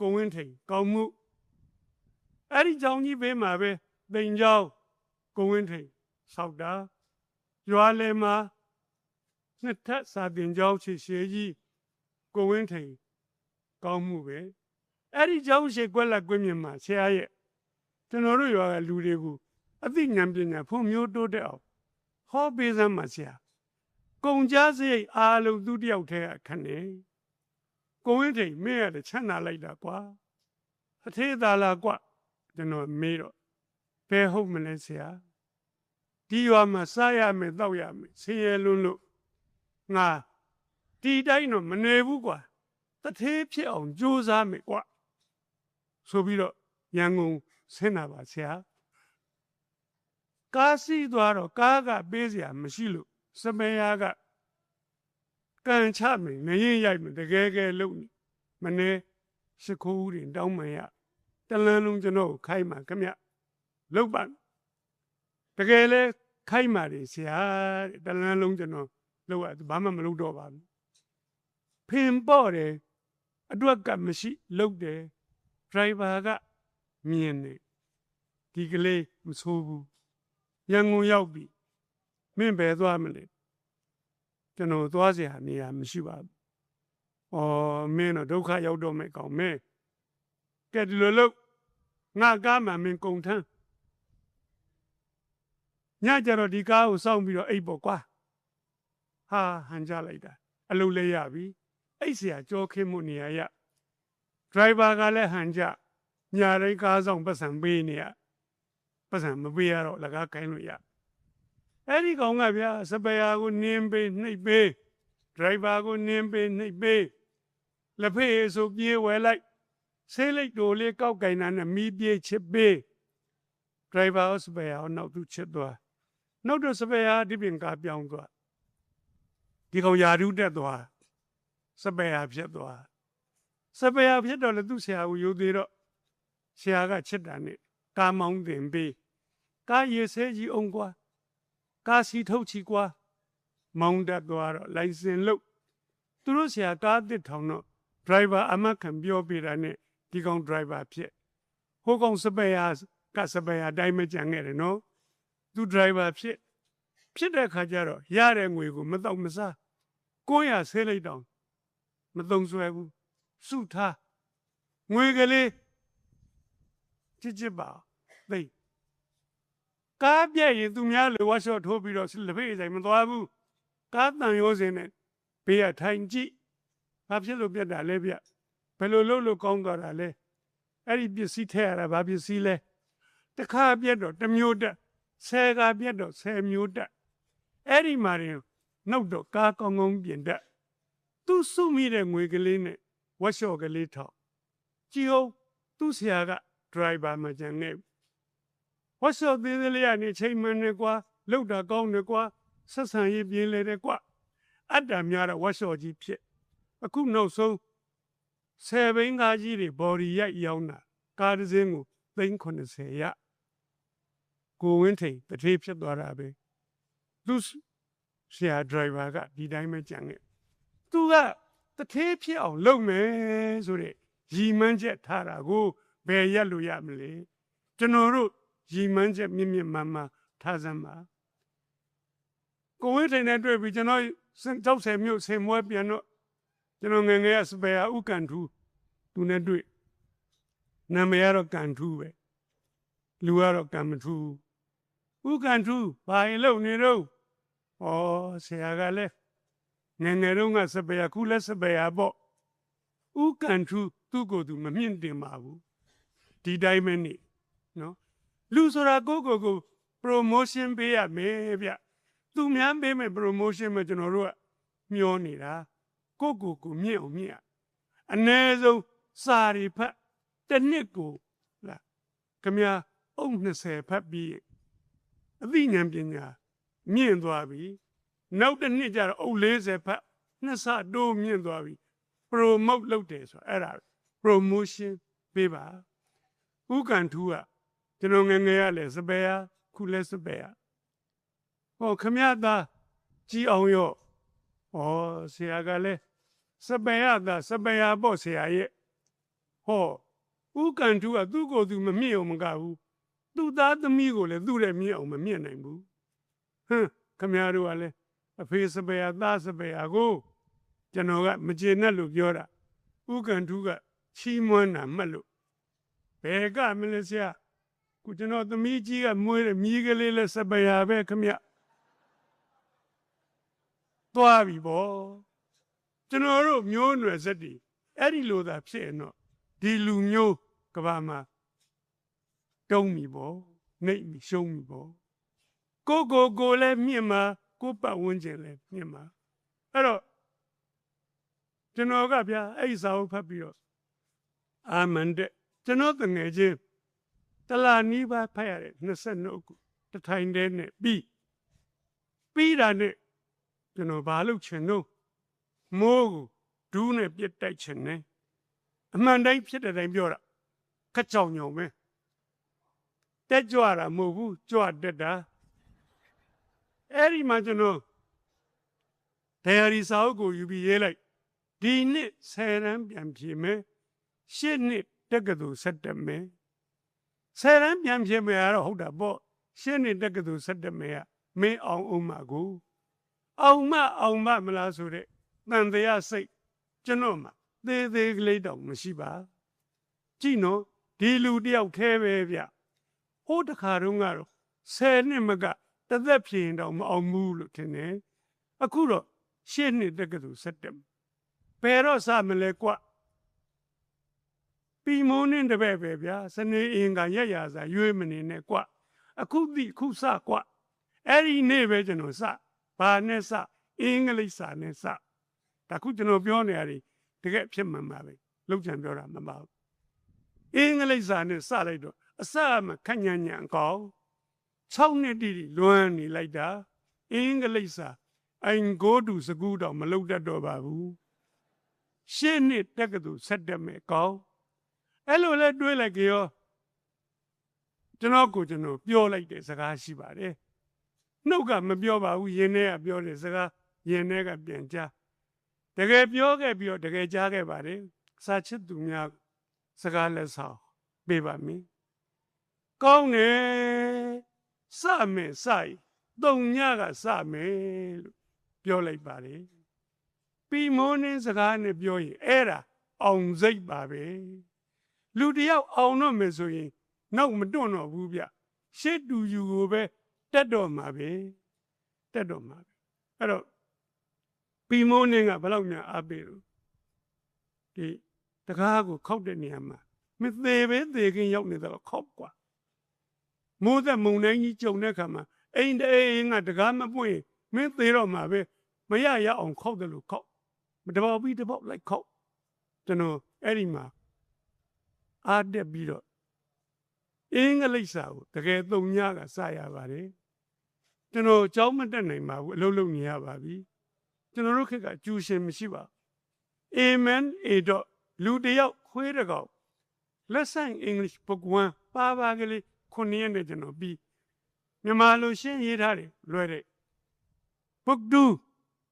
ကိုဝင်းထိန်ကောင်းမှုအဲ့ဒီကျောင်းကြီးဘေးမှာပဲတိမ်ကျောင်းကိုဝင်းထိန်ဆောက်တာရွာလယ်မှာနှစ်ထပ်စာတင်ကျောင်းရှိရှည်ကြီးကိုဝင်းထိန်ကောင်းမှုပဲအဲ့ဒီကျောင်းရှိကွက်လက်ကွင်းမြင်မှာဆရာရဲ့ကျွန်တော်တို့ရွာကလူတွေကိုအသိဉာဏ်ပညာဖွံ့ဖြိုးတိုးတက်အောင်ဟောပေးစမ်းပါဆရာကုန်ကြစရိတ်အားလုံးသူတယောက်တည်းအခက်နေကိုဝင်းထိန်မင်းရတယ်ချမ်းသာလိုက်တာကွာအထေးသာလာကွာကျွန်တော်မေးတော့ဘယ်ဟုတ်မလဲဆရာဒီရွာမှာစားရမယ်တောက်ရမယ်ဆင်းရဲလွန်းလို့ငါဒီတိုင်းတော့မနေဘူးကွာတထေးဖြစ်အောင်ကြိုးစားမယ်ကွာဆိုပြီးတော့ရန်ကုန်ဆင်းလာပါဆရာကားစီးသွားတော့ကားကပေးစရာမရှိလို့စပယ်ယာကကန်ချမယ်ငရင်ရိုက်မယ်တကယ်ကဲလုံနေမနေရှခိုးဦးတွေတောင်းမရတလန်းလုံးကျွန်တော်ခိုင်းမှာခမလုတ်ပါတကယ်လဲခိုင်းပါလေဆရာတလန်းလုံးကျွန်တော်လောက်ရဘာမှမလုပ်တော့ပါဘူးဖင်ပေါ့တယ်အတွက်ကမရှိလုတ်တယ်ဒရိုင်ဘာကမြင်နေဒီကလေးမဆိုးဘူးရန်ကုန်ရောက်ပြီမင်းဘယ်သွားမလဲကျွန်တော်သွားစရာနေရာမရှိပါဘူး။မင်းတော့ဒုက္ခရောက်တော့မယ်ကောင်မင်းကဲဒီလိုလို့ငါကားမှမင်းကုန်ထမ်းညကြတော့ဒီကားကိုစောင့်ပြီးတော့အိပ်ပေါ့ကွာဟာဟန်ကြလိုက်တာအလုပ်လေးရပြီအိပ်เสียကြောခင်းမှုနေရာရဒရိုင်ဘာကလည်းဟန်ကြညာတိုင်းကားဆောင်ပတ်စံပေးနေရပတ်စံမပေးရတော့လကားကိုင်းလို့ရအဲ့ဒီကောင်ကဗျာစပယ်ယာကိုနင်းပေးနှိပ်ပေးဒရိုင်ဘာကိုနင်းပေးနှိပ်ပေးလက်ဖေးဆိုပြေးဝဲလိုက်ဆေးလိတ်တိုလေးကောက်ကိုင်းတာနဲ့မီးပြေးချစ်ပေးဒရိုင်ဘာစပယ်ယာနောက်သူချစ်သွားနောက်တော့စပယ်ယာဒီပြင်ကားပြောင်းသွားဒီကောင်ယာဒုတက်သွားစပယ်ယာဖြစ်သွားစပယ်ယာဖြစ်တော့လေသူ့ဆရာကိုယူသေးတော့ဆရာကချစ်တာနဲ့ကားမောင်းတင်ပေးကားရေဆဲကြီးအောင်ကွာကားစီထုတ်ချီကွာမောင်းတက်သွားတော့လိုင်စင်လို့သူတို့ဆရာကားတစ်ထောင်တော့ဒရိုင်ဘာအမခံပြောပြတာနဲ့ဒီကောင်ဒရိုင်ဘာဖြစ်ဟိုကောင်စပယ်ယာကစပယ်ယာတိုင်းမကြံခဲ့တယ်နော်သူဒရိုင်ဘာဖြစ်တဲ့ခါကျတော့ရတဲ့ငွေကိုမတော့မစား900ဆေးလိုက်တောင်မသုံးဆွဲဘူးစုထားငွေကလေးချစ်ပါသိကားပြည့်ရင်သူများလေဝါရှော့ထိုးပြီးတော့လက်ဖေးဆိုင်မသွားဘူးကားတန်ရိုးစင်နဲ့ဘေးကထိုင်ကြည့်ဘာဖြစ်လို့ပြတ်တာလဲဗျဘယ်လိုလုပ်လို့ကောင်းသွားတာလဲအဲ့ဒီပစ္စည်းထည့်ရတာဘာပစ္စည်းလဲတစ်ခါပြတ်တော့တစ်မျိုးတက်10ကပြတ်တော့10မျိုးတက်အဲ့ဒီမှာ နောက်တော့ကားကောင်းကောင်းပြင်တတ်သူစုမိတဲ့ငွေကလေးနဲ့ဝက်ရှော့ကလေးထောက်ကြည်ဟုတ်သူ့ဆရာကဒရိုင်ဘာမကြံနေဝက်ရှော့သေးသေးလေးကနေချိန်မှန်နေကွာလောက်တာကောင်းနေကွာဆက်ဆံရေးပြင်းလေတဲ့ကွာအတ္တများတော့ဝက်ရှော့ကြီးဖြစ်အခုနောက်ဆုံး10 ဘိန်းကားကြီးတွေဘော်ဒီရိုက်ရောင်းတာကားတစ်စင်းကို380ရကိုဝင်းထိန်တထေးဖြစ်သွားတာပဲသူဆရာဒရိုင်ဘာကဒီတိုင်းပဲကြံခဲ့သူကတထေးဖြစ်အောင်လုပ်မယ်ဆိုတဲ့ရည်မှန်းချက်ထားတာကိုဘယ်ရက်လို့ရမလဲကျွန်တော်တို့ရည်မှန်းချက်မြင့်မြင့်မှန်မှန်ထားစမ်းပါကိုဝင်းထိန်နဲ့တွေ့ပြီးကျွန်တော်60မြို့ဆင်မွဲပြန်တော့ကျွန်တော်ငယ်ငယ်ကစပယ်ယာဥကန်ထူးသူနဲ့တွေ့နာမည်ကတော့ကန်ထူးပဲလူကတော့ကန်မထူးဥကန်ထူးဘာရင်လုံနေတော့ဩဆရာကလည်းငယ်ငယ်တုန်းကစပယ်ယာခုလည်းစပယ်ယာပေါ့ဥကန်ထူးသူ့ကိုယ်သူမမြင့်တင်ပါဘူးဒီတိုင်းပဲနေနော်လူဆိုတာကိုကို promotion ပေးရမယ်ဗျသူများပေးမယ် promotion မှာကျွန်တော်တို့ကမျောနေတာကိုကိုမြင့်အောင်မြင့်အနည်းဆုံးစာရီဖတ်တစ်နှစ်ကိုလားခမရအုပ်20ဖတ်ပြီးအသိဉာဏ်ပညာမြင့်သွားပြီနောက်တစ်နှစ်ကျတော့အုပ်40ဖတ်နှစ်ဆတိုးမြင့်သွားပြီ promote လုပ်တယ်ဆိုအဲ့ဒါ promotion ပေးပါဥကန်ထူးကကျွန်တော်ငယ်ငယ်ရလဲစပယ်ယာခုလဲစပယ်ယာဟောခမရသားကြီးအောင်ရောဆရာကလည်းစပယ်ယာသားစပယ်ယာပေါ့ဆရာရဲ့ဟောဥကန်ထူးကသူ့ကိုယ်သူမမြင့်အောင်မကဘူးသူ့သားသမီးကိုလည်းသူ့ရဲ့မြင့်အောင်မမြင့်နိုင်ဘူးခမရတို့ကလည်းအဖေစပယ်ယာသားစပယ်ယာကိုကျွန်တော်ကမကျေနပ်လို့ပြောတာဥကန်ထူးကချီးမွမ်းတာမှတ်လို့ဘယ်ကမလဲဆရာခုကျွန်တော်သမီးကြီးကမွေးတယ်မြည်ကလေးလဲစပယ်ယာပဲခမရသွားပြီပေါ့ကျွန်တော်တို့မျိုးနွယ်ဆက်တွေအဲ့ဒီလိုသာဖြစ်ရင်တော့ဒီလူမျိုးကဘာမှာတုံးပြီပေါ့နှိပ်ပြီရှုံးပြီပေါ့ကိုလည်းမြင့်မှာကိုပတ်ဝန်းကျင်လည်းမြင့်မှာအဲ့တော့ကျွန်တော်ကဗျာအဲ့ဒီစာအုပ်ဖတ်ပြီးတော့အာမန်တဲ့ကျွန်တော်တငယ်ချင်းတလာနီးပါးဖတ်ရတယ်22ခုတထိုင်တည်းနဲ့ပြီးတာနဲ့ကျွန်တော်ဘာလုပ်ချင်တော့မိုးကိုဒူးနဲ့ပြစ်တိုက်ချင်တယ်အမှန်တိုင်းဖြစ်တဲ့တိုင်းပြောတာခက်ကြောင်ညုံပဲတက်ကြွတာမဟုတ်ဘူးကြွတက်တာအဲ့ဒီမှာကျွန်တော်တရားစာအုပ်ကိုယူပြီးရေးလိုက်ဒီနှစ်10 တန်းပြန်ဖြေမယ်8 နှစ်တက္ကသိုလ်ဆက်တက်မယ်10 တန်းပြန်ဖြေမယ်ကတော့ဟုတ်တာပေါ့8 နှစ်တက္ကသိုလ်ဆက်တက်မယ်ကမင်းအောင်မကိုအောင်မမလားဆိုတဲ့တန်တရားစိတ်ကျွန်တော်မှာသေးကလေးတောင်မရှိပါကြည့်နော်ဒီလူတယောက်ခဲပဲဗျဟိုတခါတုန်းကတော့10 နှစ်မကတသက်ဖြေရင်တော့မအောင်ဘူးလို့ထင်တယ်အခုတော့8 နှစ်တက္ကသိုလ်ဆက်တက်ဘယ်တော့စမလဲကွပြီးမိုးနှင်းတပည့်ပဲဗျာစနေအင်္ဂါရက်ရာစာရွေးမနေနဲ့ကွအခုစကွအဲ့ဒီနေ့ပဲကျွန်တော်စဘာနဲ့စအင်္ဂလိပ်စာနဲ့စဒါခုကျွန်တော်ပြောနေရတယ်တကယ်ဖြစ်မှန်ပါပဲလောက်ချင်ပြောတာမပါဘူးအင်္ဂလိပ်စာနဲ့စလိုက်တော့အစမှခက်ညံ့ကောင်း6 နှစ်တိလွမ်းနေလိုက်တာအင်္ဂလိပ်စာအိမ်ကိုတူစကူးတော့မလုပ်တတ်တော့ပါဘူး8 နှစ်တက္ကသိုလ်ဆက်တက်မယ်ကောင်းအဲ့လိုလဲတွေးလိုက်ကြောကျွန်တော်ပြောလိုက်တဲ့စကားရှိပါတယ်နှုတ်ကမပြောပါဘူးရင်ထဲကပြောတဲ့စကားရင်ထဲကပြန်ကြားတကယ်ပြောခဲ့ပြီးတော့တကယ်ကြားခဲ့ပါတယ်စာချစ်သူများစကားလက်ဆောင်ပေးပါမည်ကောင်းတယ်စမယ်တုံညကစမယ်လို့ပြောလိုက်ပါတယ်ပြီးမိုးနှင်းစကားနဲ့ပြောရင်အဲ့ဒါအောင်စိတ်ပါပဲလူတယောက်အောင်တော့မယ်ဆိုရင်နောက်မတွန့်တော့ဘူးဗျရှေ့တူယူကိုပဲတက်တော့မှာပဲအဲ့တော့ပြီးမိုးနှင်းကဘယ်လောက်များအားပေးလို့ဒီတကားကိုခောက်တဲ့နေရာမှာမသေးပဲသေခင်ရောက်နေတော့ခောက်กว่าမိုးသက်မုန်တိုင်းကြီးကြုံတဲ့ခါမှာအိမ်တကကားမပွင့်မင်းသေးတော့မှာပဲ မရရအောင်ခောက်တယ်လို့ခောက်တပေါက်ပြီးတပေါက်လိုက်ခောက်ကျွန်တော်အဲ့ဒီမှာအားတက်ပြီးတော့အင်္ဂလိပ်စာကိုတကယ်သုံးညကစရပါတယ်ကျွန်တော်ကြောင်းမတက်နိုင်ပါဘူးအလုပ်လုပ်နေရပါပြီကျွန်တော်တို့ခေတ်ကကျူရှင်မရှိပါဘူး Amen A. လူတယောက်ခွေးတကောင် Lesson English Book 1ပါကလေး9ရက်နဲ့ကျွန်တော်ပြီးမြန်မာလိုရှင်းရေးထားတယ်လွယ်တဲ့ Book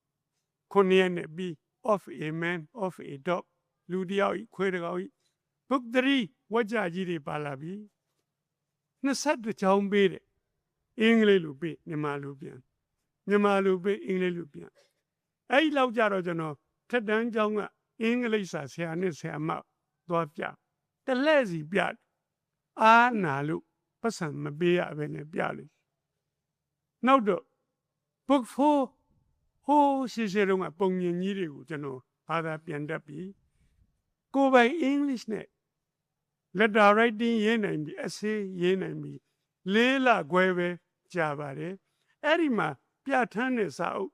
29ရက်နဲ့ပြီး of a man of a dog လူတယောက်ခွေးတကောင် Book 3ဝါကြကြီးတွေပါလာပြီ20ချောင်းပေးတယ်အင်္ဂလိပ်လိုပေးမြန်မာလိုပြန်မြန်မာလိုပေးအင်္ဂလိပ်လိုပြန်အဲ့ဒီလောက်ကြတော့ကျွန်တော်ထက်တန်းကျောင်းကအင်္ဂလိပ်စာဆရာနဲ့ဆရာမသွားပြတလဲစီပြအားနာလို့ပတ်စံမပေးရဘဲနဲ့ပြလို့နောက်တော့ book 4ဟိုးရှေ့ရှေ့တော့ပုံမြင်ကြီးတွေကိုကျွန်တော်ဘာသာပြန်တတ်ပြီကိုယ်ပိုင် English နဲ့ letter writing ရေးနိုင်ပြီ essay ရေးနိုင်ပြီလေးလခွဲပဲကြာပါတယ်အဲ့ဒီမှာပြဋ္ဌာန်းတဲ့စာအုပ်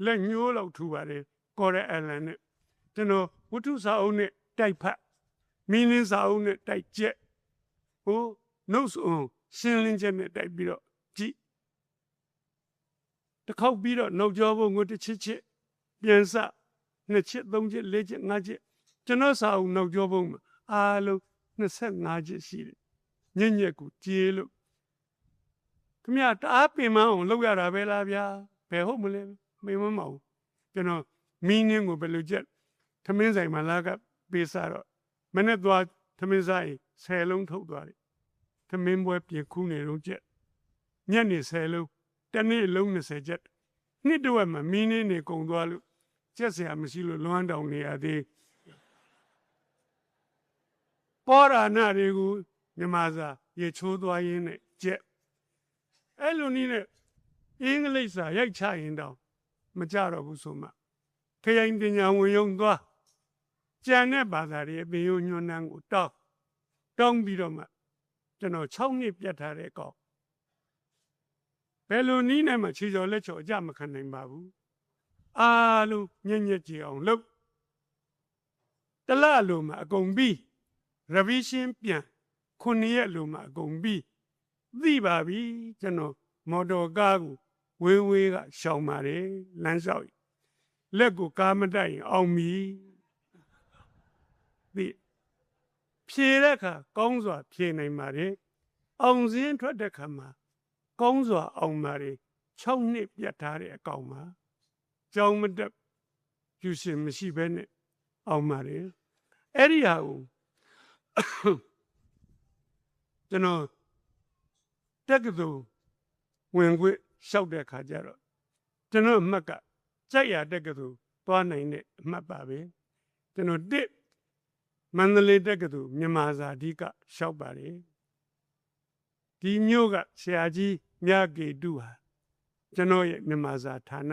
လက်ညှိုးလောက်ထူပါတယ်ကော်ရအလန်နဲ့ကျွန်တော်ဝတ္ထုစာအုပ်နဲ့တိုက်ဖတ်မင်းင်းစာအုပ်နဲ့တိုက်ကျက်ဟို notes on ရှင်းလင်းချက်နဲ့တိုက်ပြီးတော့ကြည့်တစ်ခေါက်ပြီးတော့နောက်ကျောဘုံကိုတစ်ချစ်ပြန်စနှစ်ချစ်သုံးချစ်လေးချစ်ငါးချစ်ကျွန်တော်စာအုပ်နောက်ကျောဘုံမှာအားလုံး25ချစ်ရှိတယ်ညက်ညက်ကိုကြေးလို့ခမရတအားပင်မအောင်လုပ်ရတာပဲလားဗျာဘယ်ဟုတ်မလဲမေမမအောင်ကျွန်တော်မင်းင်းကိုဘယ်လိုချက်ထမင်းဆိုင်မှာလာကပေးစားတော့မနေ့သွားထမင်းစားရင်10လုံးထုတ်သွားတယ်ထမင်းပွဲပြင်ခူးနေတော့ချက်ညနေ10လုံးတနေ့လုံး20ချက်နှစ်တော့မှမင်းင်းနေကုန်သွားလို့ချက်စရာမရှိလို့လွမ်းတောင်နေရသေးပေါ်ရာနာတွေကိုမြန်မာစာရေချိုးသွားရင်းနဲ့ချက်အဲ့လိုနည်းနဲ့အင်္ဂလိပ်စာရိုက်ချရင်တောင်မကြတော့ဘူးဆိုမှခရိုင်ပညာဝင်ရုံသွားကျန်တဲ့ဘာသာတွေအပင်ယညွန်းနှန်းကိုတောင်းပြီးတော့မှကျွန်တော်6နှစ်ပြတ်ထားတဲ့ကောင်ဘယ်လိုနည်းနဲ့မှခြေချော်လက်ချော်အကြမခံနိုင်ပါဘူးအားလုံးညံ့ညက်ကြအောင်လုပ်တလလိုမှအကုန်ပြီး revision ပြန်9ရက်လိုမှအကုန်ပြီးသိပါပြီကျွန်တော်မော်တော်ကားကိုဝေးကရှောင်ပါတယ်လမ်းလျှောက်လက်ကိုကားမတိုက်ရင်အောင်ပြီဒီဖြေတဲ့အခါကောင်းစွာဖြေနိုင်ပါတယ်အောင်စင်းထွက်တဲ့အခါမှာကောင်းစွာအောင်ပါတယ်6နှစ်ပြတ်ထားတဲ့အကောင်မှာကြောင်းမတက်ယူရှင်မရှိဘဲနဲ့အောင်ပါတယ်အဲ့ဒီဟာကိုကျွန်တော်တက္ကသိုလ်ဝင်ခွင့်လျှောက်တဲ့အခါကျတော့ကျွန်တော်အမှတ်ကကြိုက်ရတက္ကသိုလ်သွားနိုင်တဲ့အမှတ်ပါပဲကျွန်တော်မန္တလေးတက္ကသိုလ်မြန်မာစာအဓိကလျှောက်ပါတယ်ဒီမျိုးကဆရာကြီးမြတ်ကေတုဟာကျွန်တော်ရဲ့မြန်မာစာဌာန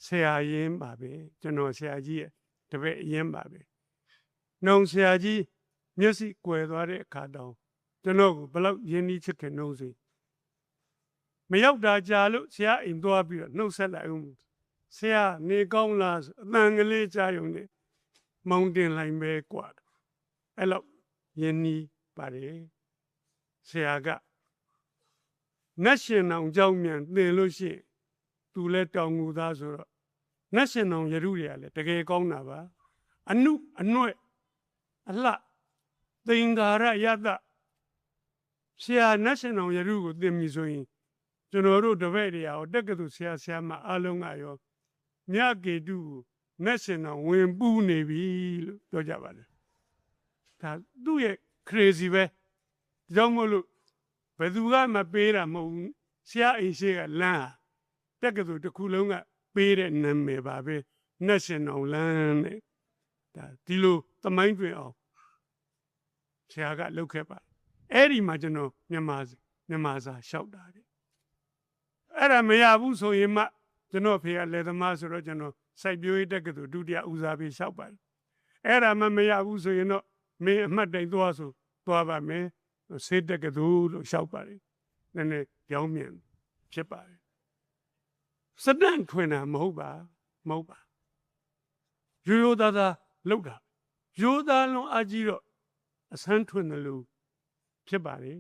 ဆရာရင်းပါပဲကျွန်တော်ဆရာကြီးရဲ့တပည့်အရင်ပါပဲနှုံဆရာကြီးမျက်စိကွယ်သွားတဲ့အခါတောင်ကျွန်တော်ကိုဘလောက်ရင်းနှီးချစ်ခင်နှုံးစီမရောက်တာကြာလို့ဆရာအိမ်သွားပြီးတော့နှုတ်ဆက်လိုက်ဦးဆရာနေကောင်းလားအတန်ကလေးကြားရုံနဲ့မောင်းတင်လိုက်ပဲกว่าအဲ့လောက်ယဉ်နီးပါတယ်ဆရာကနတ်ရှင်အောင်ကြောင်းမြန်သင်လို့ရှိရင်သူလဲတောင်ငူသားဆိုတော့နတ်ရှင်အောင်ရရုတွေကလည်းတကယ်ကောင်းတာပါအနုအနှဲ့အလှသင်္ကာရယတဆရာနတ်ရှင်အောင်ရရုကိုသင်ပြီဆိုရင်ကျွန်တော်တို့တပည့်တွေရောတက္ကသိုလ်ဆရာဆရာမအားလုံးကရောမြတ်ကေတုကိုနတ်ရှင်အောင်ဝင်ပူးနေပြီလို့ပြောကြပါတယ်ဒါသူ့ရဲ့ crazy ပဲကြောင့်မို့လို့ဘယ်သူကမပေးတာမဟုတ်ဘူးဆရာအိမ်ရှိကလမ်းတက္ကသိုလ်တစ်ခုလုံးကပေးတဲ့နာမည်ပါပဲနတ်ရှင်အောင်လမ်းနဲ့ဒါဒီလိုသမိုင်းတွင်အောင်ဆရာကလုပ်ခဲ့ပါအဲ့ဒီမှာကျွန်တော်မြန်မာစာလျှောက်တာတယ်အဲ့ဒါမရဘူးဆိုရင်မှကျွန်တော်ဖေကလယ်သမားဆိုတော့ကျွန်တော်စိုက်ပျိုးရေးတက္ကသိုလ်ဒုတိယဦးစားပေးလျှောက်ပါတယ်အဲ့ဒါမှမရဘူးဆိုရင်တော့မင်းအမှတ်တိုင်သွားဆိုသွားပါမယ်ဆေးတက္ကသိုလ်လို့လျှောက်ပါတယ်နည်းနည်းကြောင်းမြန်ဖြစ်ပါတယ်စတန်ထွင်တာမဟုတ်ပါ မဟုတ်ပါရိုးရိုးသားသားလောက်တာရိုးသားလုံးအကြီးတော့အဆန်းထွင်တယ်လို့ဖြစ်ပါလေ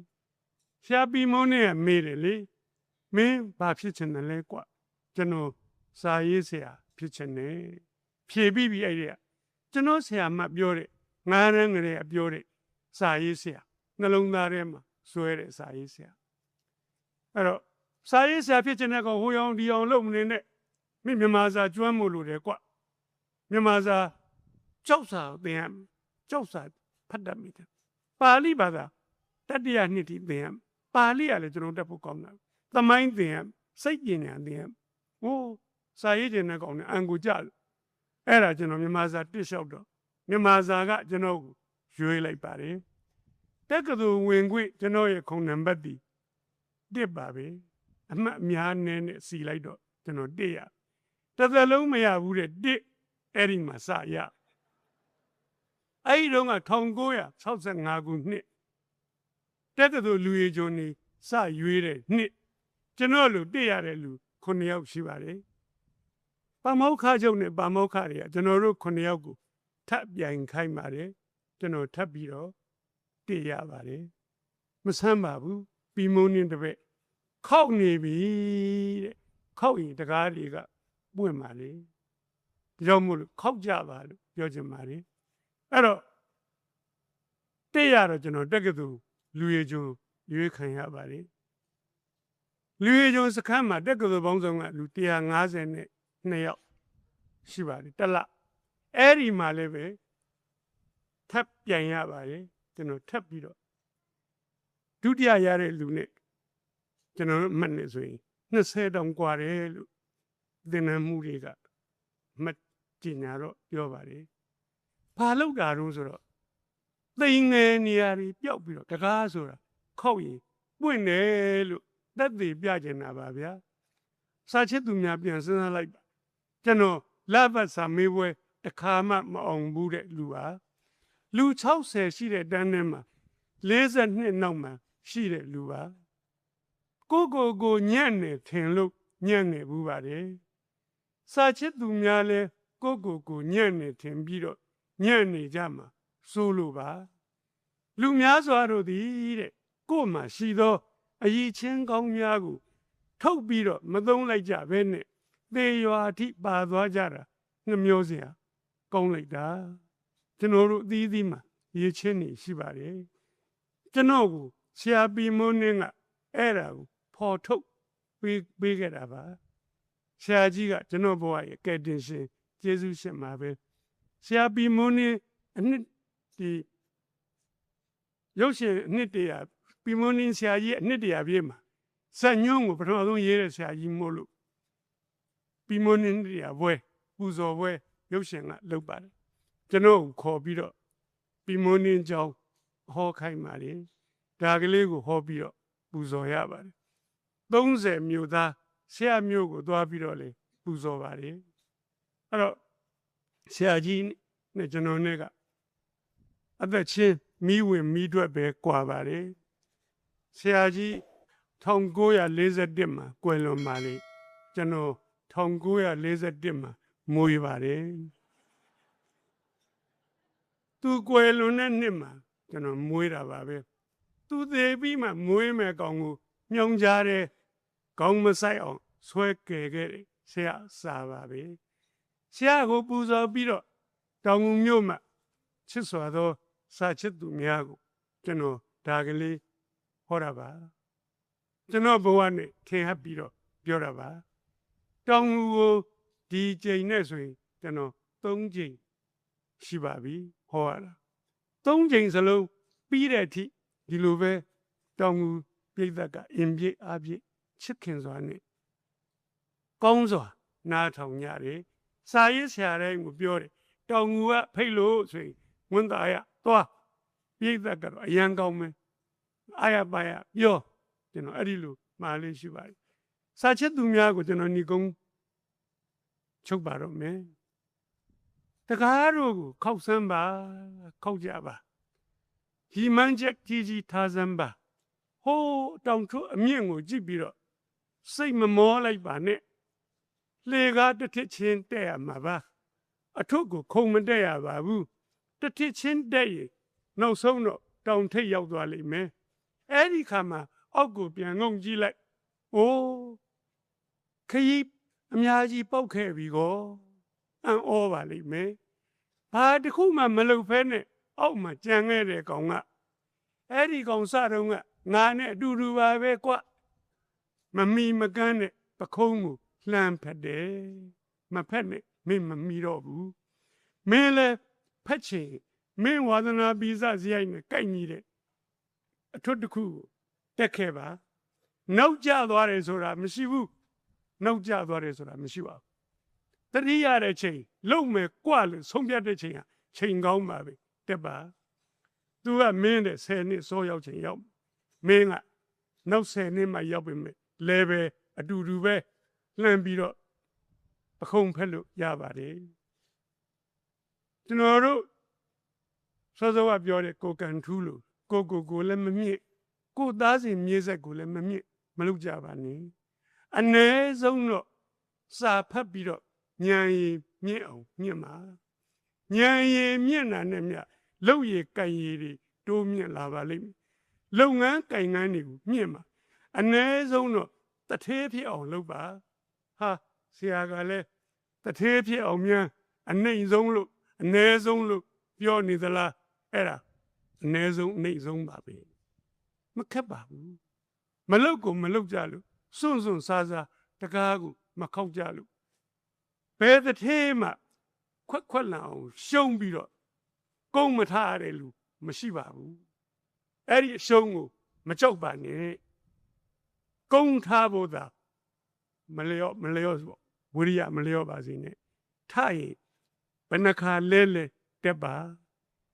ဆရာပြီးမုန်းနဲ့မေးတယ်လေမင်းဘာဖြစ်ချင်တယ်လဲကွကျွန်တော်စာရေးဆရာဖြစ်ချင်တယ်ဖြေပြီးပြီအဲ့ဒီကကျွန်တော်ဆရာမပြောတဲ့ငါးရမ်းကလေးပြောတဲ့စာရေးဆရာနှလုံးသားထဲမှာစွဲတဲ့စာရေးဆရာအဲ့တော့စာရေးဆရာဖြစ်ချင်တဲ့ကောင်ဟိုအောင်ဒီအောင်လုပ်မနေနဲ့မင်းမြန်မာစာကျွမ်းမို့လို့တယ်ကွမြန်မာစာကြောက်စာသင်ရကြောက်စာဖတ်တတ်မိတယ်ပါဠိဘာသာတတိယနှစ်ထိသင်ရပါဠိကလည်းကျွန်တော်တက်ဖို့ကောင်းတာသမိုင်းသင်ရစိတ်ပညာသင်ရဟိုစာရေးကျင်တဲ့ကောင်နဲ့အန်ကိုကြလို့အဲ့ဒါကျွန်တော်မြန်မာစာတစ်လျှောက်တော့မြန်မာစာကကျွန်တော်ကိုရွေးလိုက်ပါတယ်တက္ကသိုလ်ဝင်ခွင့်ကျွန်တော်ရဲ့ခုံနံပါတ်တစ်ပါပဲအမှတ်အများနဲ့စီလိုက်တော့ကျွန်တော်တစ်ရတစ်သက်လုံးမရဘူးတဲ့တစ်အဲ့ဒီမှာစရအဲ့ဒီတော့က1965ခုနှစ်တက္ကသိုလ်လူကြီးကျော်နေစရွေးတဲ့နှစ်ကျွန်တော်လူတစ်ရတဲ့လူ9ယောက်ရှိပါတယ်ပါမောက္ခချုပ်နဲ့ပါမောက္ခတွေကကျွန်တော်တို့9ယောက်ကိုထပ်ပြိုင်ခိုင်းပါတယ်ကျွန်တော်ထပ်ပြီးတော့တစ်ရပါတယ်မဆမ်းပါဘူးပြီးမုန်းနေတပည့်ခောက်နေပြီတဲ့ခောက်ရင်တကားတွေကပွင့်ပါလေဒါကြောင့်မို့လို့ခောက်ကြပါလို့ပြောချင်ပါလေအဲ့တော့တစ်ရတော့ကျွန်တော်တက္ကသိုလ်လူရည်ကျွန်းရွေးခံရပါလေလူရည်ကျွန်းစခန်းမှာတက္ကသိုလ်ပေါင်းစုံကလူ152ယောက်ရှိပါတယ်တလအဲ့ဒီမှာလည်းပဲထပ်ပြန်ရပါတယ်ကျွန်တော်ထပ်ပြီးတော့ဒုတိယရတဲ့လူနဲ့ကျွန်တော်မှတ်နေဆိုရင်20တောင်กว่าတယ်လို့သင်္นานမှုတွေကမှတ်ကျင်ညာတော့ပြောပါတယ်ဘာလောက်တာတော့ဆိုတော့သိငယ်နေရာတွေပျောက်ပြီးတော့တကားဆိုတာခောက်ရင်ပွင့်တယ်လို့သက်သေပြကျင်တာပါဗျာစာချစ်သူများပြန်စဉ်းစားလိုက်ပါကျွန်တော်လဘတ်စာမေးပွဲတစ်ခါမှမအောင်ဘူးတဲ့လူပါလူ60ရှိတဲ့တန်းထဲမှာ42နောက်မှာရှိတဲ့လူပါကိုညံ့နေထင်လို့ညံ့နေဘူးပါတယ်စာချစ်သူများလဲကိုညံ့နေထင်ပြီးတော့ညံ့နေကြမှာစိုးလို့ပါလူများစွာတို့သည်တဲ့ကို့မှာရှိသောအည်ချင်းကောင်းများကိုထုတ်ပြီးတော့မသုံးလိုက်ကြဘဲနဲ့သေရွာအထိပါသွားကြတာနှမျောစရာကောင်းလိုက်တာကျွန်တော်တို့အသီးသီးမှာရည်ချင်းနေရှိပါတယ်ကျွန်တော်ကိုဆရာပီမုန်းနေကအဲ့ဒါကိုဖော်ထုတ်ပေးခဲ့တာပါဆရာကြီးကကျွန်တော်ဘဝရဲ့ကယ်တင်ရှင်ကျေးဇူးရှင်ပါပဲဆရာပီမုန်းနေအနှစ်ဒီရုပ်ရှင်အနှစ်တရာပီမုန်းနေဆရာကြီးအနှစ်တရာပြည့်မှာဇက်ညွန့်ကိုပထမဆုံးရေးတဲ့ဆရာကြီးမို့လို့ပီမုန်းနေတရားဘွဲပူဇော်ဘွဲရုပ်ရှင်ကလုပ်ပါတယ်ကျွန်တော်ကိုခေါ်ပြီးတော့ပီမုန်းနေကြောင်းဟောခိုင်းပါလေဒါကလေးကိုဟောပြီးတော့ပူဇော်ရပါတယ်30မြို့သားဆရာမျိုးကိုသွားပြီးတော့လေပူဇော်ပါတယ်အဲ့တော့ဆရာကြီးနဲ့ကျွန်တော်နဲ့ကအသက်ချင်းမိဝင်မိထွက်ပဲကွာပါတယ်ဆရာကြီး1941မှာကွယ်လွန်ပါလေကျွန်တော်1941မှာမွေးပါတယ်သူကွယ်လွန်တဲ့နှစ်မှာကျွန်တော်မွေးတာပါပဲသူသေးပြီးမှမွေးမဲ့ကောင်ကိုညှောင်ကြားတဲ့ကောင်းမဆိုင်အောင်ဆွဲကယ်ခဲ့တယ်ဆရာစာပါပဲဆရာကိုပူဇော်ပြီးတော့တောင်ငူမြို့မှာချစ်စွာသောစာချစ်သူများကိုကျွန်တော်ဒါကလေးဟောတာပါကျွန်တော်ဘဝနဲ့ထင်ဟပ်ပြီးတော့ပြောတာပါတောင်ငူကိုဒီချိန်နဲ့ဆိုရင်ကျွန်တော်3ချိန်ရှိပါပြီဟောရတာ3ချိန်စလုံးပြီးတဲ့အထိဒီလိုပဲတောင်ငူပြိဿကအင်ပြည့်အပြည့်ချစ်ခင်စွာနဲ့ကောင်းစွာနားထောင်ကြတယ်စာရေးဆရာတိုင်းကိုပြောတယ်တောင်ငူကဖိတ်လို့ဆိုရင်ဝန်သားရသွားပြိဿကတော့အရန်ကောင်းမယ်အာရပါရပြောကျွန်တော်အဲ့ဒီလိုမှားလေးရှိပါတယ်စာချစ်သူများကိုကျွန်တော်ညီကုန်းချုပ်ပါတော့မယ်တကားတို့ကိုခောက်ဆန်းပါခောက်ကြပါဒီမှန်ချက်ကြီးထားစမ်းပါဟိုးတောင်ထုအမြင့်ကိုကြည့်ပြီးတော့စိတ်မမောလိုက်ပါနဲ့ လေကားတစ်ထစ်ချင်းတက်ရမှာပါအထုပ်ကိုခုံမတက်ရပါဘူးတစ်ထစ်ချင်းတက်ရင်နောက်ဆုံးတော့တောင်ထိပ်ရောက်သွားလိမ့်မယ်အဲ့ဒီခါမှာအောက်ကိုပြန်ငုံကြည့်လိုက်အိုးခရီးအများကြီးပောက်ခဲ့ပြီကောအံ့ဩပါလိမ့်မယ်ဘာတစ်ခုမှမလုပ်ဖဲနဲ့အောက်မှာကြံခဲ့တဲ့ကောင်ကအဲ့ဒီကောင်စတော့ကငါနဲ့အတူတူပါပဲကွမမီမကန်းနဲ့ပခုံးကိုလှမ်းဖက်တယ်မဖက်နဲ့မင်းမမီတော့ဘူးမင်းလည်းဖက်ချင်မင်းဝါသနာပိစစရိုက်နဲ့ကိုက်ညီတဲ့အထွတ်တစ်ခုကိုတက်ခဲ့ပါနောက်ကျသွားတယ်ဆိုတာမရှိဘူးနောက်ကျသွားတယ်ဆိုတာမရှိပါဘူးတတိယတဲ့ချိန်လုံမယ်ကြွလို့ဆုံးဖြတ်တဲ့ချိန်ဟာချိန်ကောင်းပါပဲတက်ပါသူကမင်းတဲ့10နှစ်စောရောက်ချိန်ရောက်မင်းကနောက်10နှစ်မှရောက်ပြီမဲ့လဲပဲအတူတူပဲလှမ်းပြီးတော့ပခုံးဖက်လို့ရပါတယ်ကျွန်တော်တို့စောစောကပြောတဲ့ကိုကန်ထူးလို့ကိုလည်းမမြင့်ကိုသားစဉ်မြေဆက်ကိုလည်းမမြင့်မလုပ်ကြပါနဲ့အ ਨੇ ဆုံးတော့စာဖတ်ပြီးတော့ဉာဏ်ရည်မြင့်အောင်မြင့်ပါဉာဏ်ရည်မြင့်တာနဲ့မြတ်လုပ်ရည်ကံရည်တွေတိုးမြင့်လာပါလိမ့်မယ်လုပ်ငန်းကံငန်းတွေကိုမြင့်ပါအ ਨੇ ဆုံးတော့တထေးဖြစ်အောင်လုပ်ပါဟာဆရာကလည်းတထေးဖြစ်အောင်များအနှိမ့်ဆုံးလို့အ ਨੇ ဆုံးလို့ပြောနေသလားအဲ့ဒါအ ਨੇ ဆုံးအနှိမ့်ဆုံးပါပဲမခက်ပါဘူးမလုပ်ကိုမလုပ်ကြလို့စွန့်စားတကားကိုမခောက်ကြလို့ဘယ်တထေးမှခွက်လန်အောင်ရှုံးပြီးတော့ကုန်းမထားရတဲ့လူမရှိပါဘူးအဲ့ဒီအရှုံးကိုမကြောက်ပါနဲ့ကုန်းထားဖို့သာမလျော့ဆိုဝိရိယမလျော့ပါစေနဲ့ထားရင်ဘယ်နှခါလဲတက်ပါ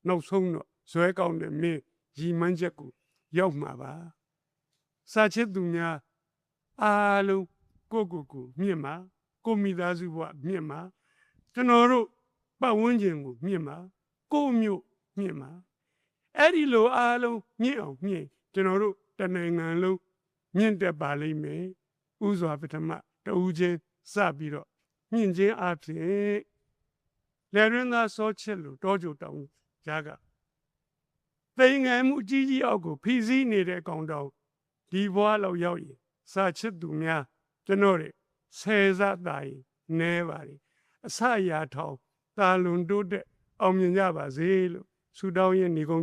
နောက်ဆုံးတော့ဇွဲကောင်းတဲ့မင်းရီမန်းချက်ကိုရောက်မှာပါစာချစ်သူများအားလုံးကိုမြင့်မှာကိုမိသားစုဘဝမြင့်မှာကျွန်တော်တို့ပတ်ဝန်းကျင်ကိုမြင့်မှာကိုမျိုးမြင့်မှာအဲ့ဒီလိုအားလုံးမြင့်အောင်မြင့်ကျွန်တော်တို့တနိုင်ငံလုံးမြင့်တက်ပါလိမ့်မယ်ဥစွာပထမတူးချင်းစပြီးတော့မြင့်ချင်းအဖြစ်လေရင်းသားစောချစ်လို့တောကြိုတောင်ကြားကသိငယ်မှုကြီးအောက်ကိုဖီးစည်းနေတဲ့ကောင်တောင်ဒီဘွားလောက်ရောက်ရင်စာချစ်သူများကျွန်တော်တွေဆယ်စတာရင်နဲပါလေအစရာထောင်တာလွန်တိုးတဲ့အောင်မြင်ကြပါစေလို့ဆုတောင်းရင်းနေကုန်